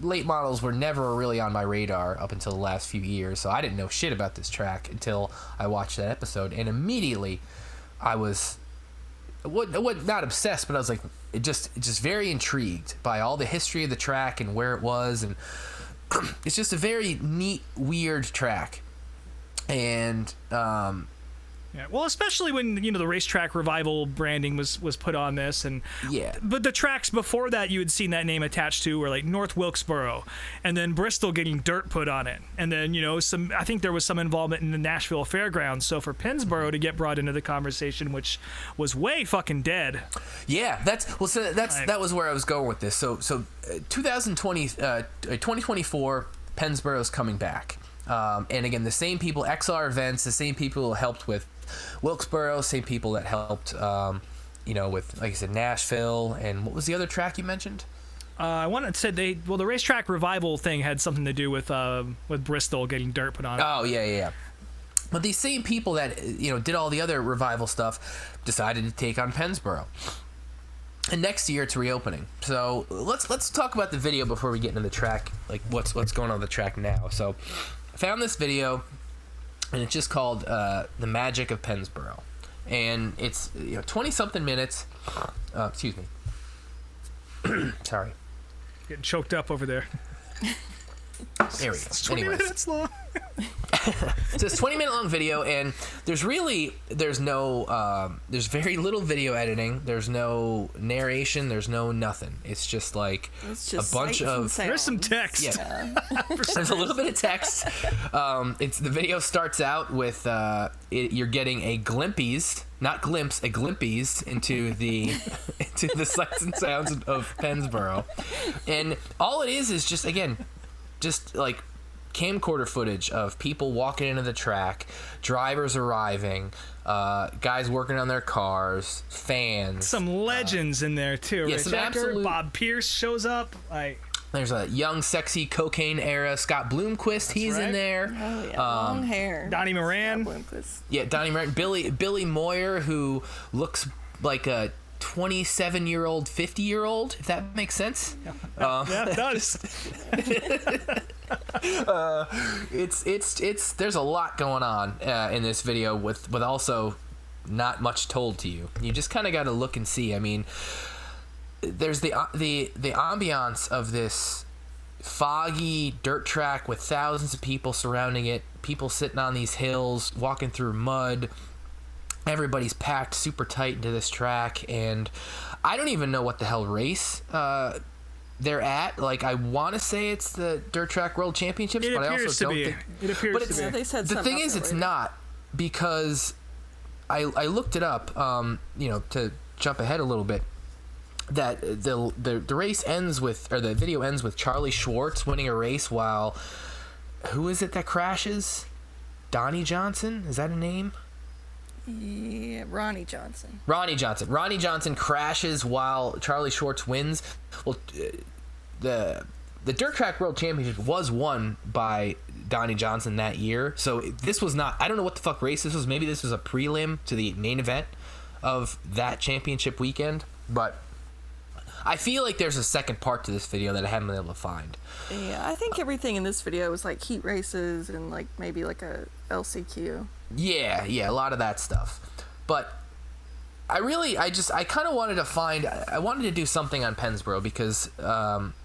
late models were never really on my radar up until the last few years, so I didn't know shit about this track until I watched that episode, and immediately I was not obsessed, but I was like just very intrigued by all the history of the track and where it was, and it's just a very neat, weird track. And yeah, well, especially when the racetrack revival branding was put on this, and but the tracks before that you had seen that name attached to were like North Wilkesboro, and then Bristol getting dirt put on it, and then I think there was some involvement in the Nashville Fairgrounds. So for Pennsboro to get brought into the conversation, which was way fucking dead. Yeah, that was where I was going with this. So 2024, Pennsboro's coming back. And again, the same people, XR events, the same people who helped with Wilkesboro, same people that helped, with, like I said, Nashville, and what was the other track you mentioned? I wanted to say the racetrack revival thing had something to do with Bristol getting dirt put on it. Oh, yeah. But these same people that, did all the other revival stuff decided to take on Pennsboro. And next year it's reopening. So let's talk about the video before we get into the track, like what's going on the track now. So I found this video, and it's just called The Magic of Pennsboro. And it's 20-something minutes. Excuse me. Sorry. Getting choked up over there. There we go. It's 20 minutes long. So it's a 20-minute long video, and there's very little video editing. There's no narration. There's no nothing. It's just like a bunch of. There's some text. Yeah. There's a little bit of text. The video starts out with you're getting a glimpse into the sights and sounds of Pennsboro, and all it is just like camcorder footage of people walking into the track, drivers arriving, guys working on their cars, fans. Some legends in there too. Yeah, Rich some Ecker, absolute. Bob Pierce shows up. There's a young, sexy cocaine era Scott Bloomquist. He's right. in there. Oh yeah, long hair. Donnie Moran. Yeah, Donnie Moran. Billy Moyer, who looks like a 27-year-old, 50-year-old, if that makes sense. Yeah, it does. It's there's a lot going on in this video with also not much told to you. You just kind of got to look and see. I mean, there's the ambiance of this foggy dirt track with thousands of people surrounding it, people sitting on these hills, walking through mud. Everybody's packed super tight into this track, and I don't even know what the hell race they're at. Like, I want to say it's the Dirt Track World Championships, but I also don't think it appears but to it's, be. Yeah, they said the thing is, it's not, because I looked it up, to jump ahead a little bit, that the race ends with, or the video ends with Charlie Schwartz winning a race while, who is it that crashes? Donnie Johnson? Is that a name? Yeah, Ronnie Johnson. Ronnie Johnson crashes while Charlie Schwartz wins. Well, the Dirt Track World Championship was won by Donnie Johnson that year. So this was not, I don't know what the fuck race this was. Maybe this was a prelim to the main event of that championship weekend. But I feel like there's a second part to this video that I haven't been able to find. Yeah, I think everything in this video was like heat races and like maybe like a LCQ. Yeah, a lot of that stuff. But I kind of wanted to do something on Pennsboro, because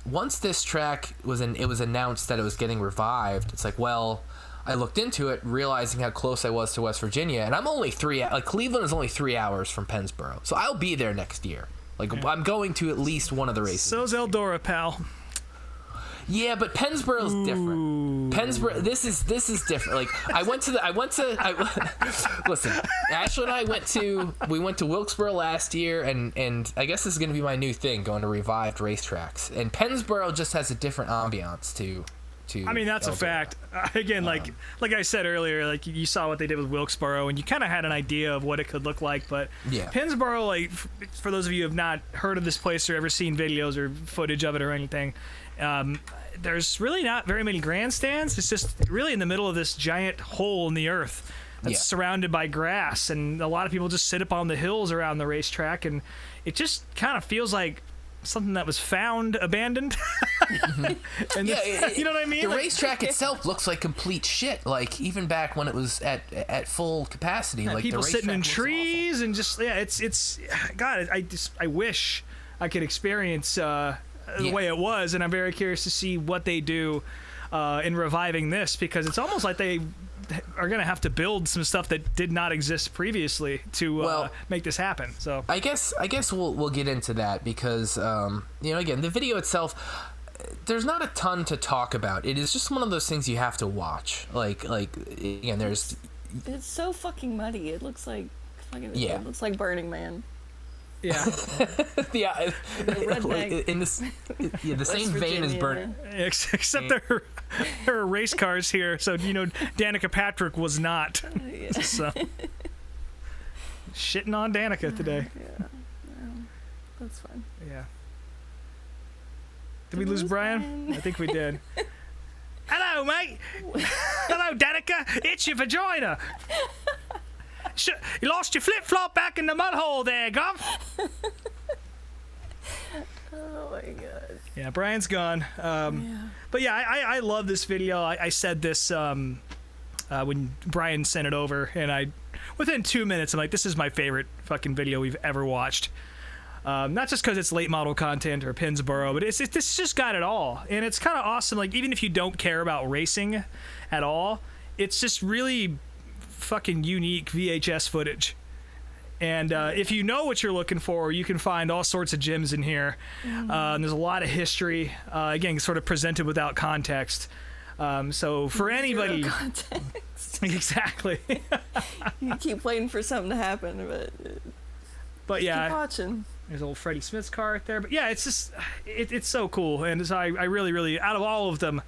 once this track was announced that it was getting revived, it's like, well, I looked into it, realizing how close I was to West Virginia, and I'm only Cleveland is only 3 hours from Pennsboro, so I'll be there next year. Like, yeah. I'm going to at least one of the races. So's Eldora, pal. Yeah, but Pennsboro's different. Pennsboro, this is different. Like, listen, Ashley and I went to Wilkesboro last year, and I guess this is going to be my new thing, going to revived racetracks. And Pennsboro just has a different ambiance to I mean, that's Eldora. A fact. Again, like I said earlier, like, you saw what they did with Wilkesboro, and you kind of had an idea of what it could look like. But yeah. Pennsboro, like, for those of you who have not heard of this place or ever seen videos or footage of it or anything, there's really not very many grandstands. It's just really in the middle of this giant hole in the earth that's surrounded by grass, and a lot of people just sit up on the hills around the racetrack, and it just kind of feels like something that was found abandoned. And you know what I mean? The racetrack itself looks like complete shit. Like, even back when it was at full capacity, like, people the sitting in trees awful. And just it's God. I wish I could experience the way it was, and I'm very curious to see what they do in reviving this, because it's almost like they are going to have to build some stuff that did not exist previously to make this happen. So I guess we'll get into that, because again, the video itself, there's not a ton to talk about. It is just one of those things you have to watch. Like again, it's so fucking muddy. It looks like it looks like Burning Man. Yeah. Yeah. In the same vein as Burning. Except there are race cars here, so Danica Patrick was not. So shitting on Danica today. Yeah. That's fun. Yeah. Did we lose Brian? I think we did. Hello, mate. Hello, Danica. It's your vagina. You lost your flip-flop back in the mud hole there, Gov. Oh my god. Yeah, Brian's gone. But yeah, I love this video. I said this when Brian sent it over, and within 2 minutes, I'm like, this is my favorite fucking video we've ever watched. Not just because it's late model content or Pennsboro, but this just got it all. And it's kind of awesome. Like, even if you don't care about racing at all, it's just really fucking unique VHS footage. And if you know what you're looking for, you can find all sorts of gems in here. There's a lot of history, again, sort of presented without context. So for anybody, context. Exactly. You keep waiting for something to happen, but yeah, keep watching. There's old Freddie Smith's car right there. But yeah, it's just it's so cool, and so I really, out of all of them,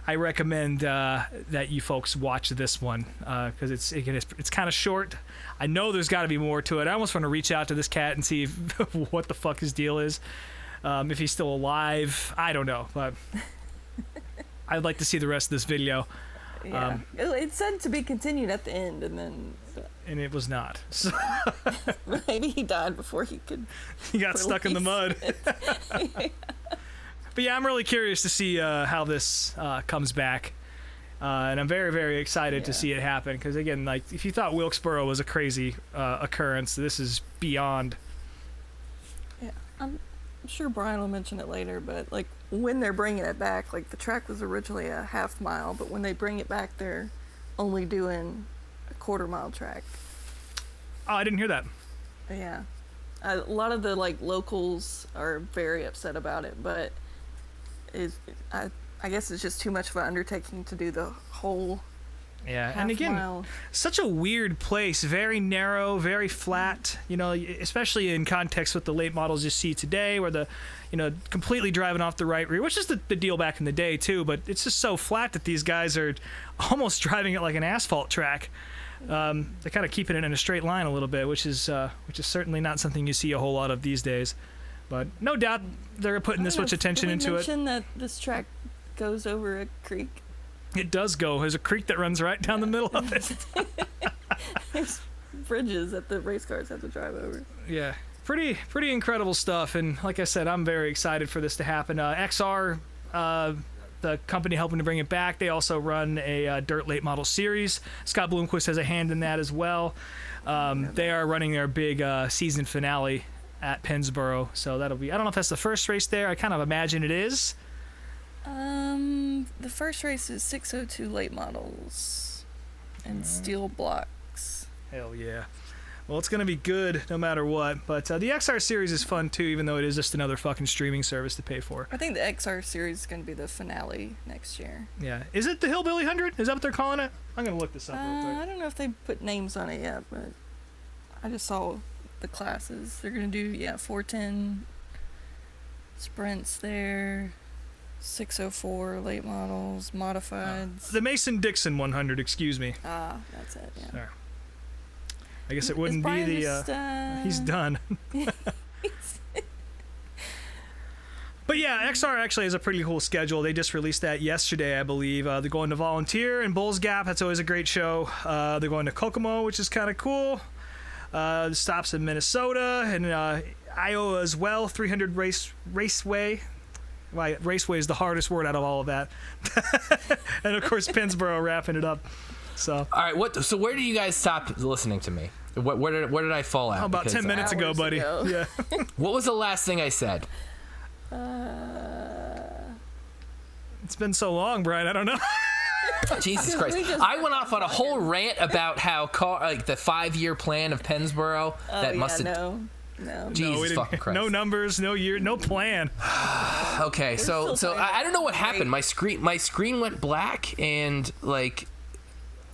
I recommend that you folks watch this one, because it's kind of short. I know there's got to be more to it. I almost want to reach out to this cat and see what the fuck his deal is. If he's still alive, I don't know, but I'd like to see the rest of this video. Yeah. It said to be continued at the end, And it was not. So maybe he died before he could. he got stuck in the mud. But yeah, I'm really curious to see how this comes back. And I'm very, very excited to see it happen. Because again, like, if you thought Wilkesboro was a crazy occurrence, this is beyond. Yeah, I'm sure Brian will mention it later, but like when they're bringing it back, like the track was originally a half mile, but when they bring it back, they're only doing a quarter-mile track. Oh, I didn't hear that. Yeah, a lot of the like locals are very upset about it, but I guess it's just too much of an undertaking to do the whole. Yeah, and again, mile. Such a weird place, very narrow, very flat, you know, especially in context with the late models you see today, where the, you know, completely driving off the right rear, which is the deal back in the day too, but it's just so flat that these guys are almost driving it like an asphalt track. They're kind of keeping it in a straight line a little bit, which is certainly not something you see a whole lot of these days. But no doubt they're putting this much attention into it. Did we mention that this track goes over a creek? It does go. There's a creek that runs right down the middle of it. There's bridges that the race cars have to drive over. Yeah, pretty incredible stuff. And like I said, I'm very excited for this to happen. XR, the company helping to bring it back, they also run a dirt late model series. Scott Bloomquist has a hand in that as well. They are running their big season finale at Pennsboro, so that'll be. I don't know if that's the first race there. I kind of imagine it is. The first race is 602 late models and steel blocks. Hell yeah. Well, it's going to be good no matter what. But the XR series is fun too, even though it is just another fucking streaming service to pay for. I think the XR series is going to be the finale next year. Yeah. Is it the Hillbilly 100? Is that what they're calling it? I'm going to look this up real quick. I don't know if they put names on it yet, but I just saw the classes. They're going to do, 410 sprints there. 604 late models, modifieds. The Mason-Dixon 100, excuse me. Ah, that's it, yeah. Sorry. I guess it wouldn't be the... he's done. But yeah, XR actually has a pretty cool schedule. They just released that yesterday, I believe. They're going to Volunteer and Bulls Gap. That's always a great show. They're going to Kokomo, which is kind of cool. Stops in Minnesota and Iowa as well. 300 Raceway. Well, Raceway is the hardest word out of all of that. And of course, Pennsboro wrapping it up. So. All right. So where did you guys stop listening to me? Where did I fall out? About 10 minutes ago, buddy. Yeah. What was the last thing I said? It's been so long, Brian. I don't know. Jesus Christ! I went off on a whole rant about how the 5-year plan of Pennsboro must have. No. Jesus fucking Christ. No numbers, no year, no plan. Okay, so I don't know what happened. My screen went black and like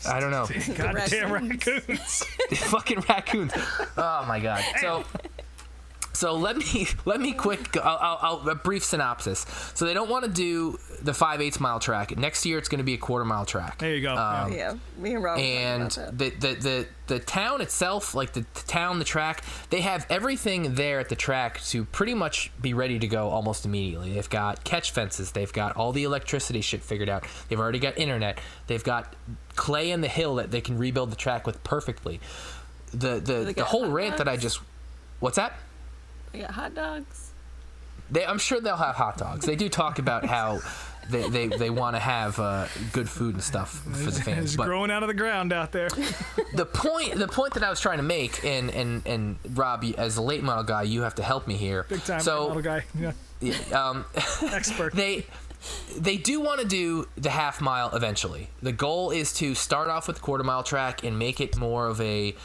I don't know. Goddamn raccoons. Fucking raccoons. Oh my god. So let me quick. I'll a brief synopsis. So they don't want to do the 5/8 mile track next year. It's going to be a quarter-mile track. There you go. Yeah, me and Rob. And the town itself, like the town, the track, they have everything there at the track to pretty much be ready to go almost immediately. They've got catch fences. They've got all the electricity shit figured out. They've already got internet. They've got clay in the hill that they can rebuild the track with perfectly. The whole rant that I just. What's that? They got hot dogs. I'm sure they'll have hot dogs. They do talk about how they want to have good food and stuff for the fans. It's but growing out of the ground out there. The point that I was trying to make, and Rob, as a late model guy, you have to help me here. Big time late model guy. Yeah. Expert. They do want to do the half mile eventually. The goal is to start off with the quarter mile track and make it more of a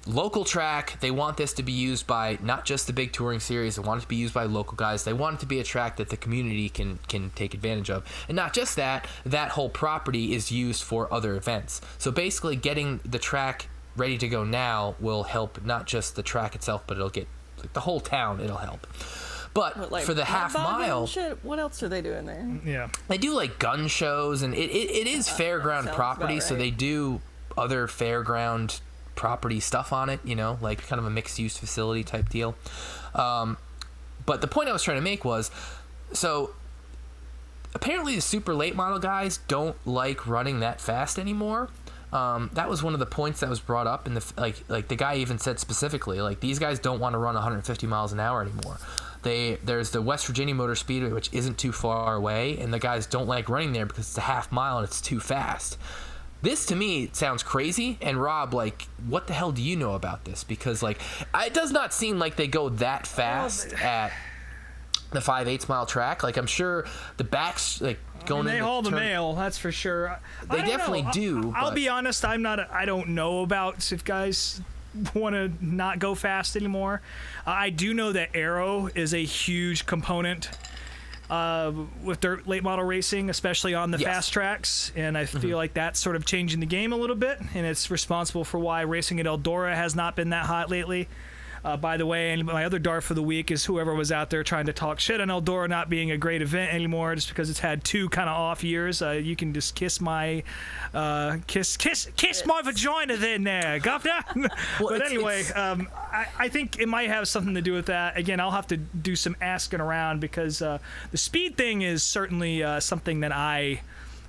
local track. They want this to be used by not just the big touring series. They want it to be used by local guys. They want it to be a track that the community can take advantage of. And not just that whole property is used for other events. So basically getting the track ready to go now will help not just the track itself, but it'll get the whole town, it'll help. But like for the half mile, shit, what else are they doing there? Yeah. They do like gun shows, and it is fairground property, so they do other fairground property stuff on it, like kind of a mixed use facility type deal. But the point I was trying to make was, so apparently the super late model guys don't like running that fast anymore. That was one of the points that was brought up in the like the guy even said specifically, like, these guys don't want to run 150 miles an hour anymore. There's the West Virginia Motor Speedway, which isn't too far away, and the guys don't like running there because it's a half mile and it's too fast. This to me sounds crazy. And Rob, like, what the hell do you know about this? Because, like, it does not seem like they go that fast at the 5/8 mile track. Like, I'm sure the backs, like, going they haul the mail, that's for sure. They definitely do. I'll be honest, I don't know about if guys want to not go fast anymore. I do know that aero is a huge component with dirt late model racing, especially on the fast tracks, and I feel like that's sort of changing the game a little bit, and it's responsible for why racing at Eldora has not been that hot lately. By the way, and my other dart for the week is whoever was out there trying to talk shit on Eldora not being a great event anymore just because it's had 2 kind of off years. You can just kiss my kiss my vagina then there, governor. Well, but anyway, I think it might have something to do with that. Again, I'll have to do some asking around because the speed thing is certainly something that I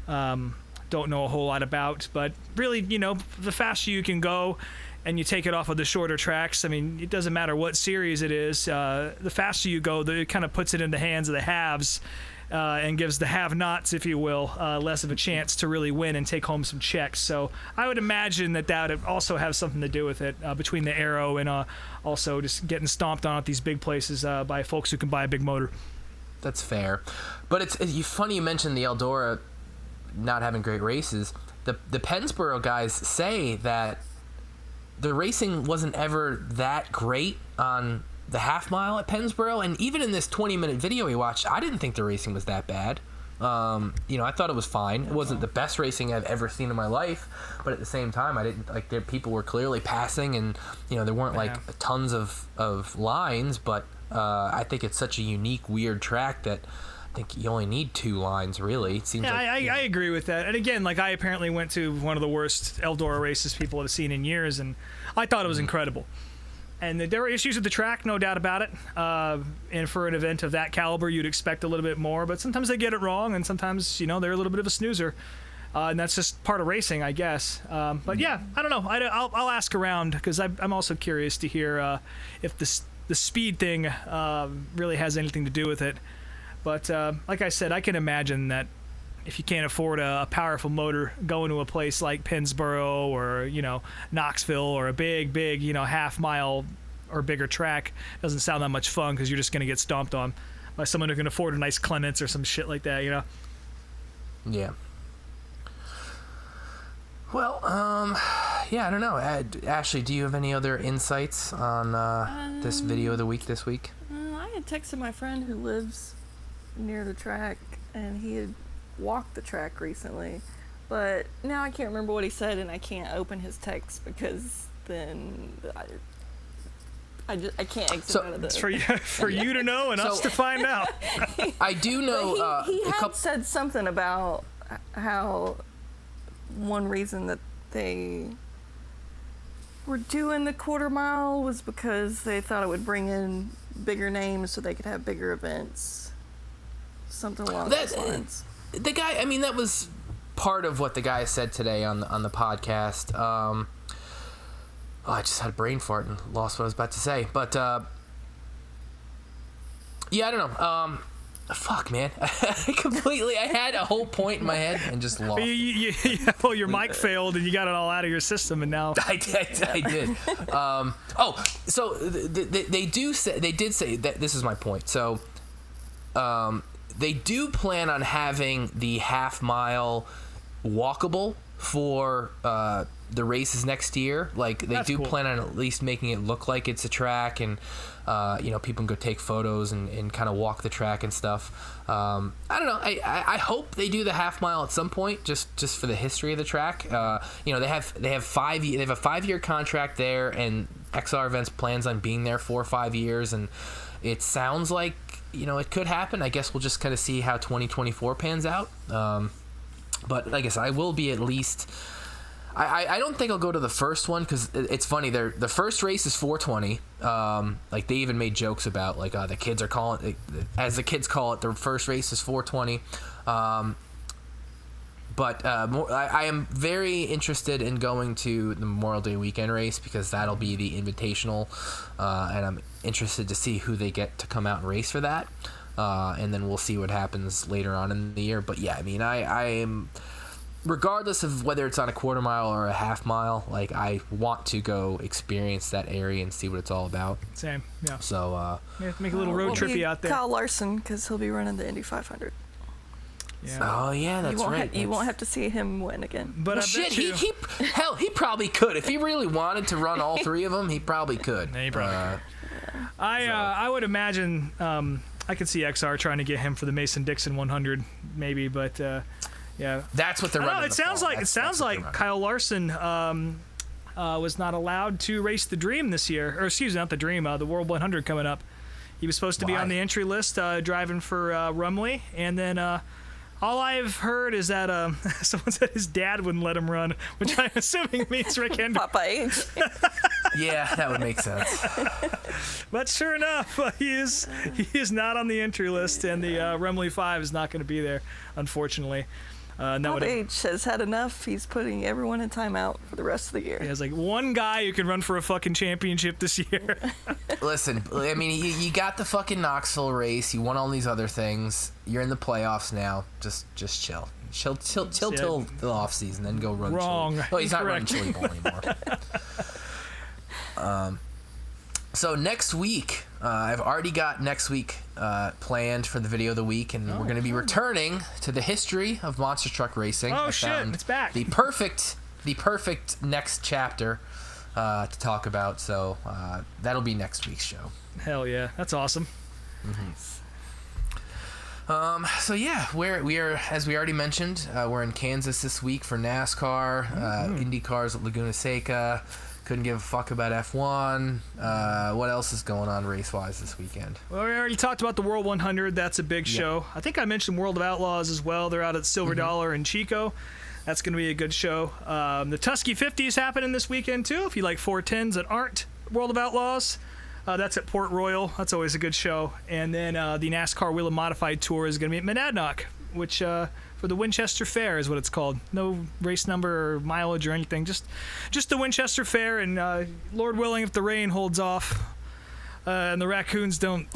don't know a whole lot about. But really, the faster you can go and you take it off of the shorter tracks, I mean, it doesn't matter what series it is. The faster you go, it kind of puts it in the hands of the haves and gives the have-nots, if you will, less of a chance to really win and take home some checks. So I would imagine that would also have something to do with it between the aero and also just getting stomped on at these big places by folks who can buy a big motor. That's fair. But it's funny you mentioned the Eldora not having great races. The Pennsboro guys say that the racing wasn't ever that great on the half mile at Pennsboro, and even in this 20-minute video we watched, I didn't think the racing was that bad. I thought it was fine. It wasn't the best racing I've ever seen in my life, but at the same time, I didn't like people were clearly passing, and there weren't like tons of lines. But I think it's such a unique, weird track that I think you only need 2 lines, really. It seems I agree with that. And again, like, I apparently went to one of the worst Eldora races people have seen in years, and I thought it was incredible. And there were issues with the track, no doubt about it. And for an event of that caliber, you'd expect a little bit more. But sometimes they get it wrong, and sometimes, they're a little bit of a snoozer. And that's just part of racing, I guess. But yeah, I don't know. I'll ask around because I'm also curious to hear if the speed thing really has anything to do with it. But like I said, I can imagine that if you can't afford a powerful motor, going to a place like Pennsboro or Knoxville or a big half mile or bigger track doesn't sound that much fun because you're just going to get stomped on by someone who can afford a nice Clements or some shit like that. Yeah. Well, yeah, I don't know. Ashley, do you have any other insights on this video of the week this week? I had texted my friend who lives near the track, and he had walked the track recently, but now I can't remember what he said, and I can't open his text because then I can't exit out of this. It's for you to know and us to find out. I do know he had said something about how one reason that they were doing the quarter mile was because they thought it would bring in bigger names so they could have bigger events. Something along those lines. The guy, I mean, that was part of what the guy said today on the podcast. I just had a brain fart and lost what I was about to say. But, yeah, I don't know. Fuck, man. I had a whole point in my head and just lost it. Well, your mic failed and you got it all out of your system, and now... I did. So they did say that, this is my point. So, they do plan on having the half mile walkable for the races next year. Like, they That's do cool. plan on at least making it look like it's a track, and people can go take photos and kind of walk the track and stuff. I don't know. I hope they do the half mile at some point, just for the history of the track. They have a 5-year contract there, and XR Events plans on being there for 5 years, and it sounds like it could happen. I guess we'll just kind of see how 2024 pans out. But I guess I will be at least. I don't think I'll go to the first one because it's funny. The first race is 420. Like they even made jokes about like the kids are calling as the kids call it. The first race is 420. But I am very interested in going to the Memorial Day weekend race because that'll be the Invitational, and I'm interested to see who they get to come out and race for that. And then we'll see what happens later on in the year. But yeah, I mean, I am. Regardless of whether it's on a quarter mile or a half mile, like I want to go experience that area and see what it's all about. Same, yeah. So make a little road trippy out there. Kyle Larson, because he'll be running the Indy 500. Yeah. Oh yeah, that's right. You won't have to see him win again. But well, shit, he probably could if he really wanted to run all three of them. He probably could. Yeah, he probably could. I would imagine I could see XR trying to get him for the Mason-Dixon 100, maybe, but. Yeah, that's what they're running. It sounds like Kyle Larson was not allowed to race the Dream this year, or excuse me, not the Dream, the World 100 coming up. He was supposed to be on the entry list, driving for Rumley, and then all I've heard is that someone said his dad wouldn't let him run, which I'm assuming means Rick Hendrick. Papa H. Yeah, that would make sense. But sure enough, he is not on the entry list, and the Rumley 5 is not going to be there, unfortunately. Papa H has had enough. He's putting everyone in timeout for the rest of the year. He has like one guy who can run for a fucking championship this year. Listen, I mean, you got the fucking Knoxville race. You won all these other things. You're in the playoffs now. Just chill. Chill till the off season, then go run. Wrong. Chili. Oh, he's not running Chili Bowl anymore. So next week, I've already got next week planned for the video of the week, and we're going to be returning to the history of monster truck racing. Oh shit, it's back. The perfect next chapter to talk about. So that'll be next week's show. Hell yeah, that's awesome. So yeah, we are as we already mentioned, we're in Kansas this week for NASCAR. IndyCar's at Laguna Seca. Couldn't give a fuck about F1. What else is going on race-wise this weekend? Well, we already talked about the World 100. That's a big show. I think I mentioned World of Outlaws as well. They're out at Silver Dollar in Chico. That's going to be a good show. The Tusky 50 is happening this weekend, too, if you like 410s that aren't World of Outlaws. That's at Port Royal. That's always a good show. And then the NASCAR Wheel of Modified Tour is going to be at Monadnock, which... for the Winchester Fair is what it's called. No race number or mileage or anything. Just the Winchester Fair, and Lord willing, if the rain holds off and the raccoons don't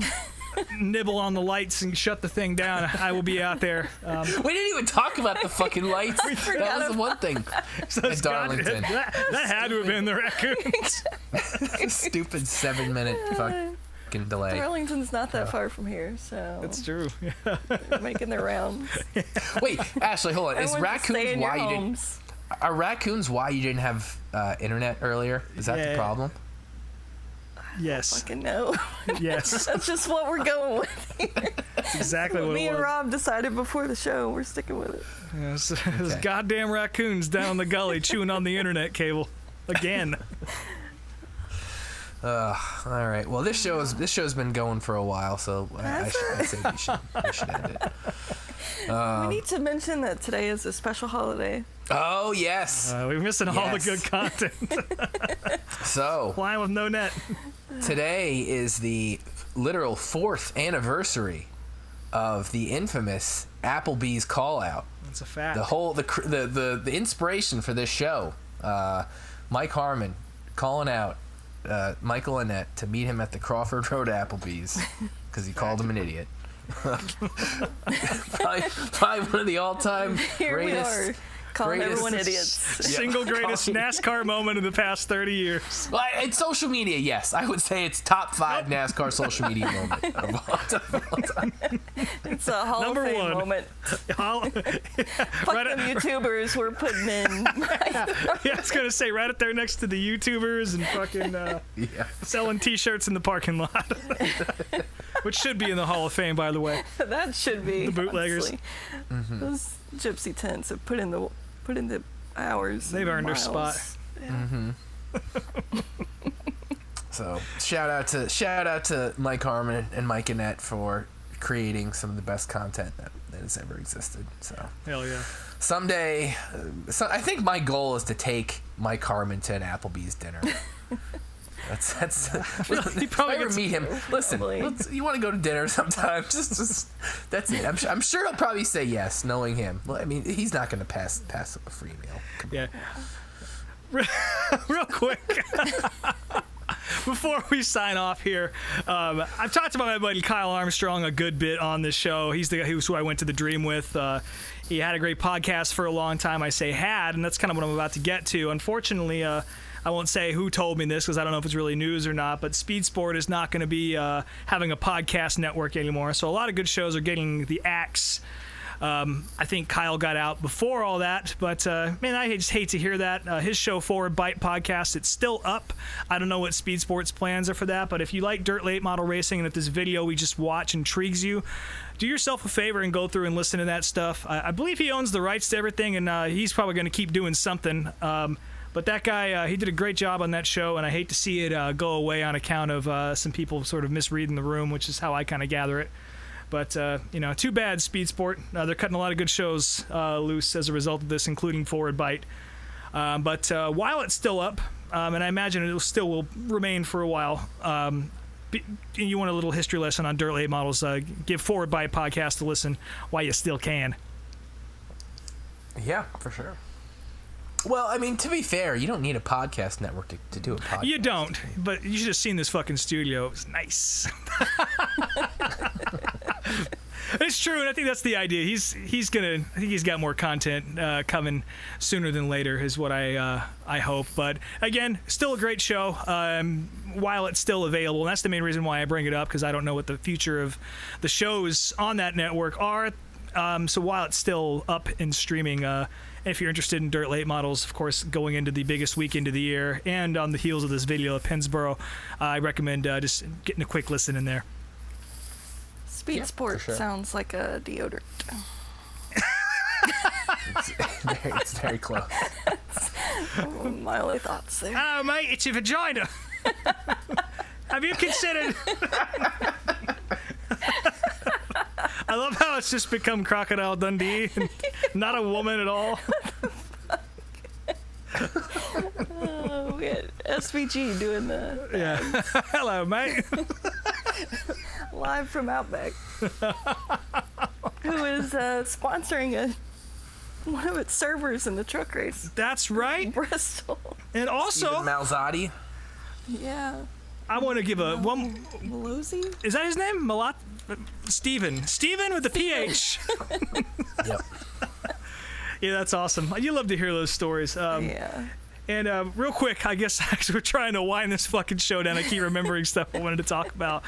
nibble on the lights and shut the thing down, I will be out there. We didn't even talk about the fucking lights. That was the one thing. At Darlington. That had to have been the raccoons. Stupid 7-minute fucking delay. Darlington's not that far from here, so that's true. They're making their rounds. Wait, Ashley, hold on. Is raccoons why you didn't? Are raccoons why you didn't have internet earlier? Is that the problem? Yes. Fucking no. Yes. That's just what we're going with here. That's exactly what Me it was. and Rob decided before the show. We're sticking with it. Yes. Those goddamn raccoons down the gully chewing on the internet cable again. All right. Well, this show's been going for a while, so I say we should end it. We need to mention that today is a special holiday. Oh yes. We're missing all the good content. So flying with no net. Today is the literal 4th anniversary of the infamous Applebee's call out. That's a fact. The inspiration for this show, Mike Harmon calling out Michael Annette to meet him at the Crawford Road Applebee's because he called him an idiot. probably one of the all-time greatest. Calling everyone idiots. Single greatest NASCAR moment of the past 30 years. Well, in social media, yes. I would say it's top 5 NASCAR social media moment of all time. It's a Hall of Fame moment. Fuck them YouTubers we're putting in. Yeah, I was going to say, right up there next to the YouTubers and fucking selling T-shirts in the parking lot. Which should be in the Hall of Fame, by the way. That should be. The bootleggers. Those gypsy tents have put in the hours. They've earned their spot. Yeah. So shout out to Mike Harmon and Mike Annette for creating some of the best content that has ever existed. So Hell yeah. someday, I think my goal is to take Mike Harmon to an Applebee's dinner. That's He probably if I ever gets- meet him. Listen, Probably. you want to go to dinner sometime? Just that's it. I'm sure he'll probably say yes, knowing him. Well, I mean, he's not going to pass up a free meal. Come on. Yeah. Real quick. Before we sign off here, I've talked about my buddy Kyle Armstrong a good bit on this show. He's the guy who I went to the Dream with. He had a great podcast for a long time. I say had, and that's kind of what I'm about to get to. Unfortunately, I won't say who told me this because I don't know if it's really news or not, but Speed Sport is not going to be having a podcast network anymore. So a lot of good shows are getting the axe. I think Kyle got out before all that, but man, I just hate to hear that. His show, Forward Bite Podcast, it's still up. I don't know what Speed Sport's plans are for that, but if you like dirt late model racing and if this video we just watch intrigues you, do yourself a favor and go through and listen to that stuff. I believe he owns the rights to everything, and he's probably going to keep doing something. But that guy, he did a great job on that show, and I hate to see it go away on account of some people sort of misreading the room, which is how I kind of gather it. But, too bad, Speed Sport. They're cutting a lot of good shows loose as a result of this, including Forward Bite. But while it's still up, and I imagine it still will remain for a while, you want a little history lesson on dirt late models, give Forward Bite Podcast a listen while you still can. Yeah, for sure. Well, I mean, to be fair, you don't need a podcast network to do a podcast. You don't, but you should have seen this fucking studio. It was nice. It's true, and I think that's the idea. I think he's got more content coming sooner than later, is what I hope. But again, still a great show while it's still available. And that's the main reason why I bring it up, because I don't know what the future of the shows on that network are. So while it's still up and streaming, if you're interested in dirt late models, of course, going into the biggest weekend of the year and on the heels of this video at Pennsboro, I recommend just getting a quick listen in there. Speed Sport sure. sounds like a deodorant. It's very close. My only thoughts there. Oh, mate, it's your vagina. Have you considered... I love how it's just become Crocodile Dundee and not a woman at all. We had SVG doing the Yeah. Hello, mate. live from Outback, who is sponsoring one of its servers in the truck race That's in Right. Bristol. And also, Steven Malzati. Yeah. I want to give a one. Malozzi? Is that his name? Steven with the PH. Yep. Yeah, that's awesome. You love to hear those stories. Yeah. And real quick, I guess actually we're trying to wind this fucking show down. I keep remembering stuff I wanted to talk about.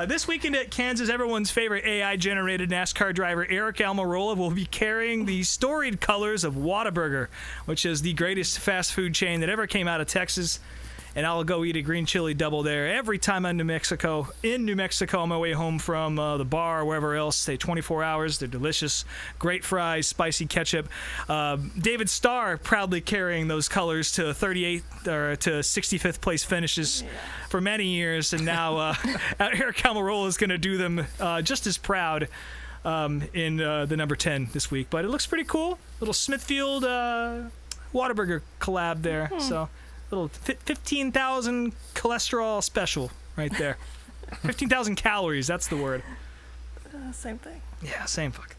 This weekend at Kansas, everyone's favorite AI-generated NASCAR driver, Eric Almirola, will be carrying the storied colors of Whataburger, which is the greatest fast food chain that ever came out of Texas. And I'll go eat a green chili double there every time I'm in New Mexico on my way home from the bar or wherever else. Stay 24 hours. They're delicious. Great fries, spicy ketchup. David Starr proudly carrying those colors to 38th or to 65th place finishes for many years. And now Eric Almirola is going to do them just as proud in the number 10 this week. But it looks pretty cool. Little Smithfield Whataburger collab there. So... little 15,000 cholesterol special right there. 15,000 calories, that's the word. Same thing. Yeah, same fucking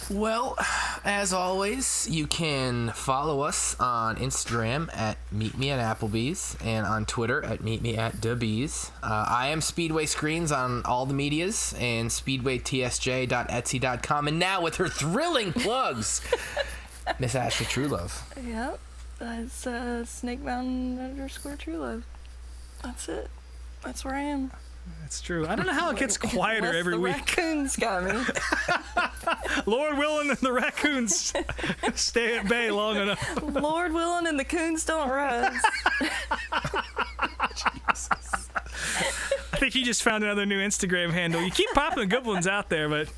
thing. Well, as always, you can follow us on Instagram at Meet Me at Applebee's and on Twitter at Meet Me at DeBees. I am Speedway Screens on all the medias and SpeedwayTSJ.etsy.com. And now with her thrilling plugs, Miss Ashley Truelove. Yep. That's Snake Mountain _Truelove. That's it. That's where I am. That's true. I don't know how it gets quieter Unless every the week. Raccoons got me. Lord willing and the raccoons stay at bay long enough. Lord willing and the coons don't rise. I think you just found another new Instagram handle. You keep popping good ones out there, but...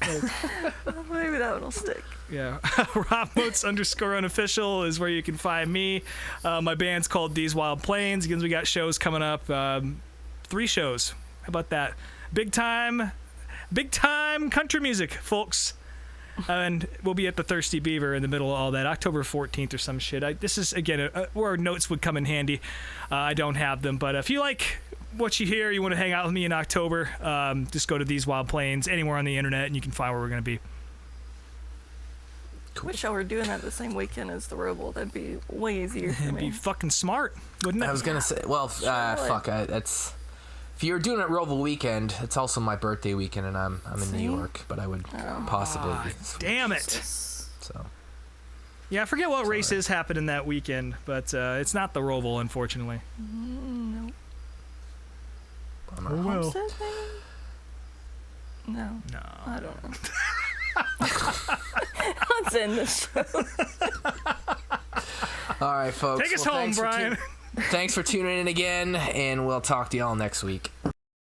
Maybe that one will stick. Yeah, Rob Motes _unofficial is where you can find me. My band's called These Wild Plains. Again, we got shows coming up. 3 shows. How about that? Big time big time country music, folks. And we'll be at the Thirsty Beaver in the middle of all that, October 14th or some shit. This is, again, where notes would come in handy. I don't have them, but if you like what you hear, you want to hang out with me in October, just go to These Wild Plains anywhere on the internet, and you can find where we're going to be. Cool. Wish y'all were doing that the same weekend as the Roval. That'd be way easier for It'd me. be fucking smart, wouldn't it? I was gonna say, well, fuck, that's. If you're doing it Roval weekend, it's also my birthday weekend, and I'm in New York, but I would possibly be. Damn it. So. Yeah, I forget what races happened that weekend, but it's not the Roval, unfortunately. No. Oh, well. Homestead, maybe? No. I don't know. Let's end this show. All right, folks. Take us home, Brian. Thanks for tuning in again, and we'll talk to y'all next week.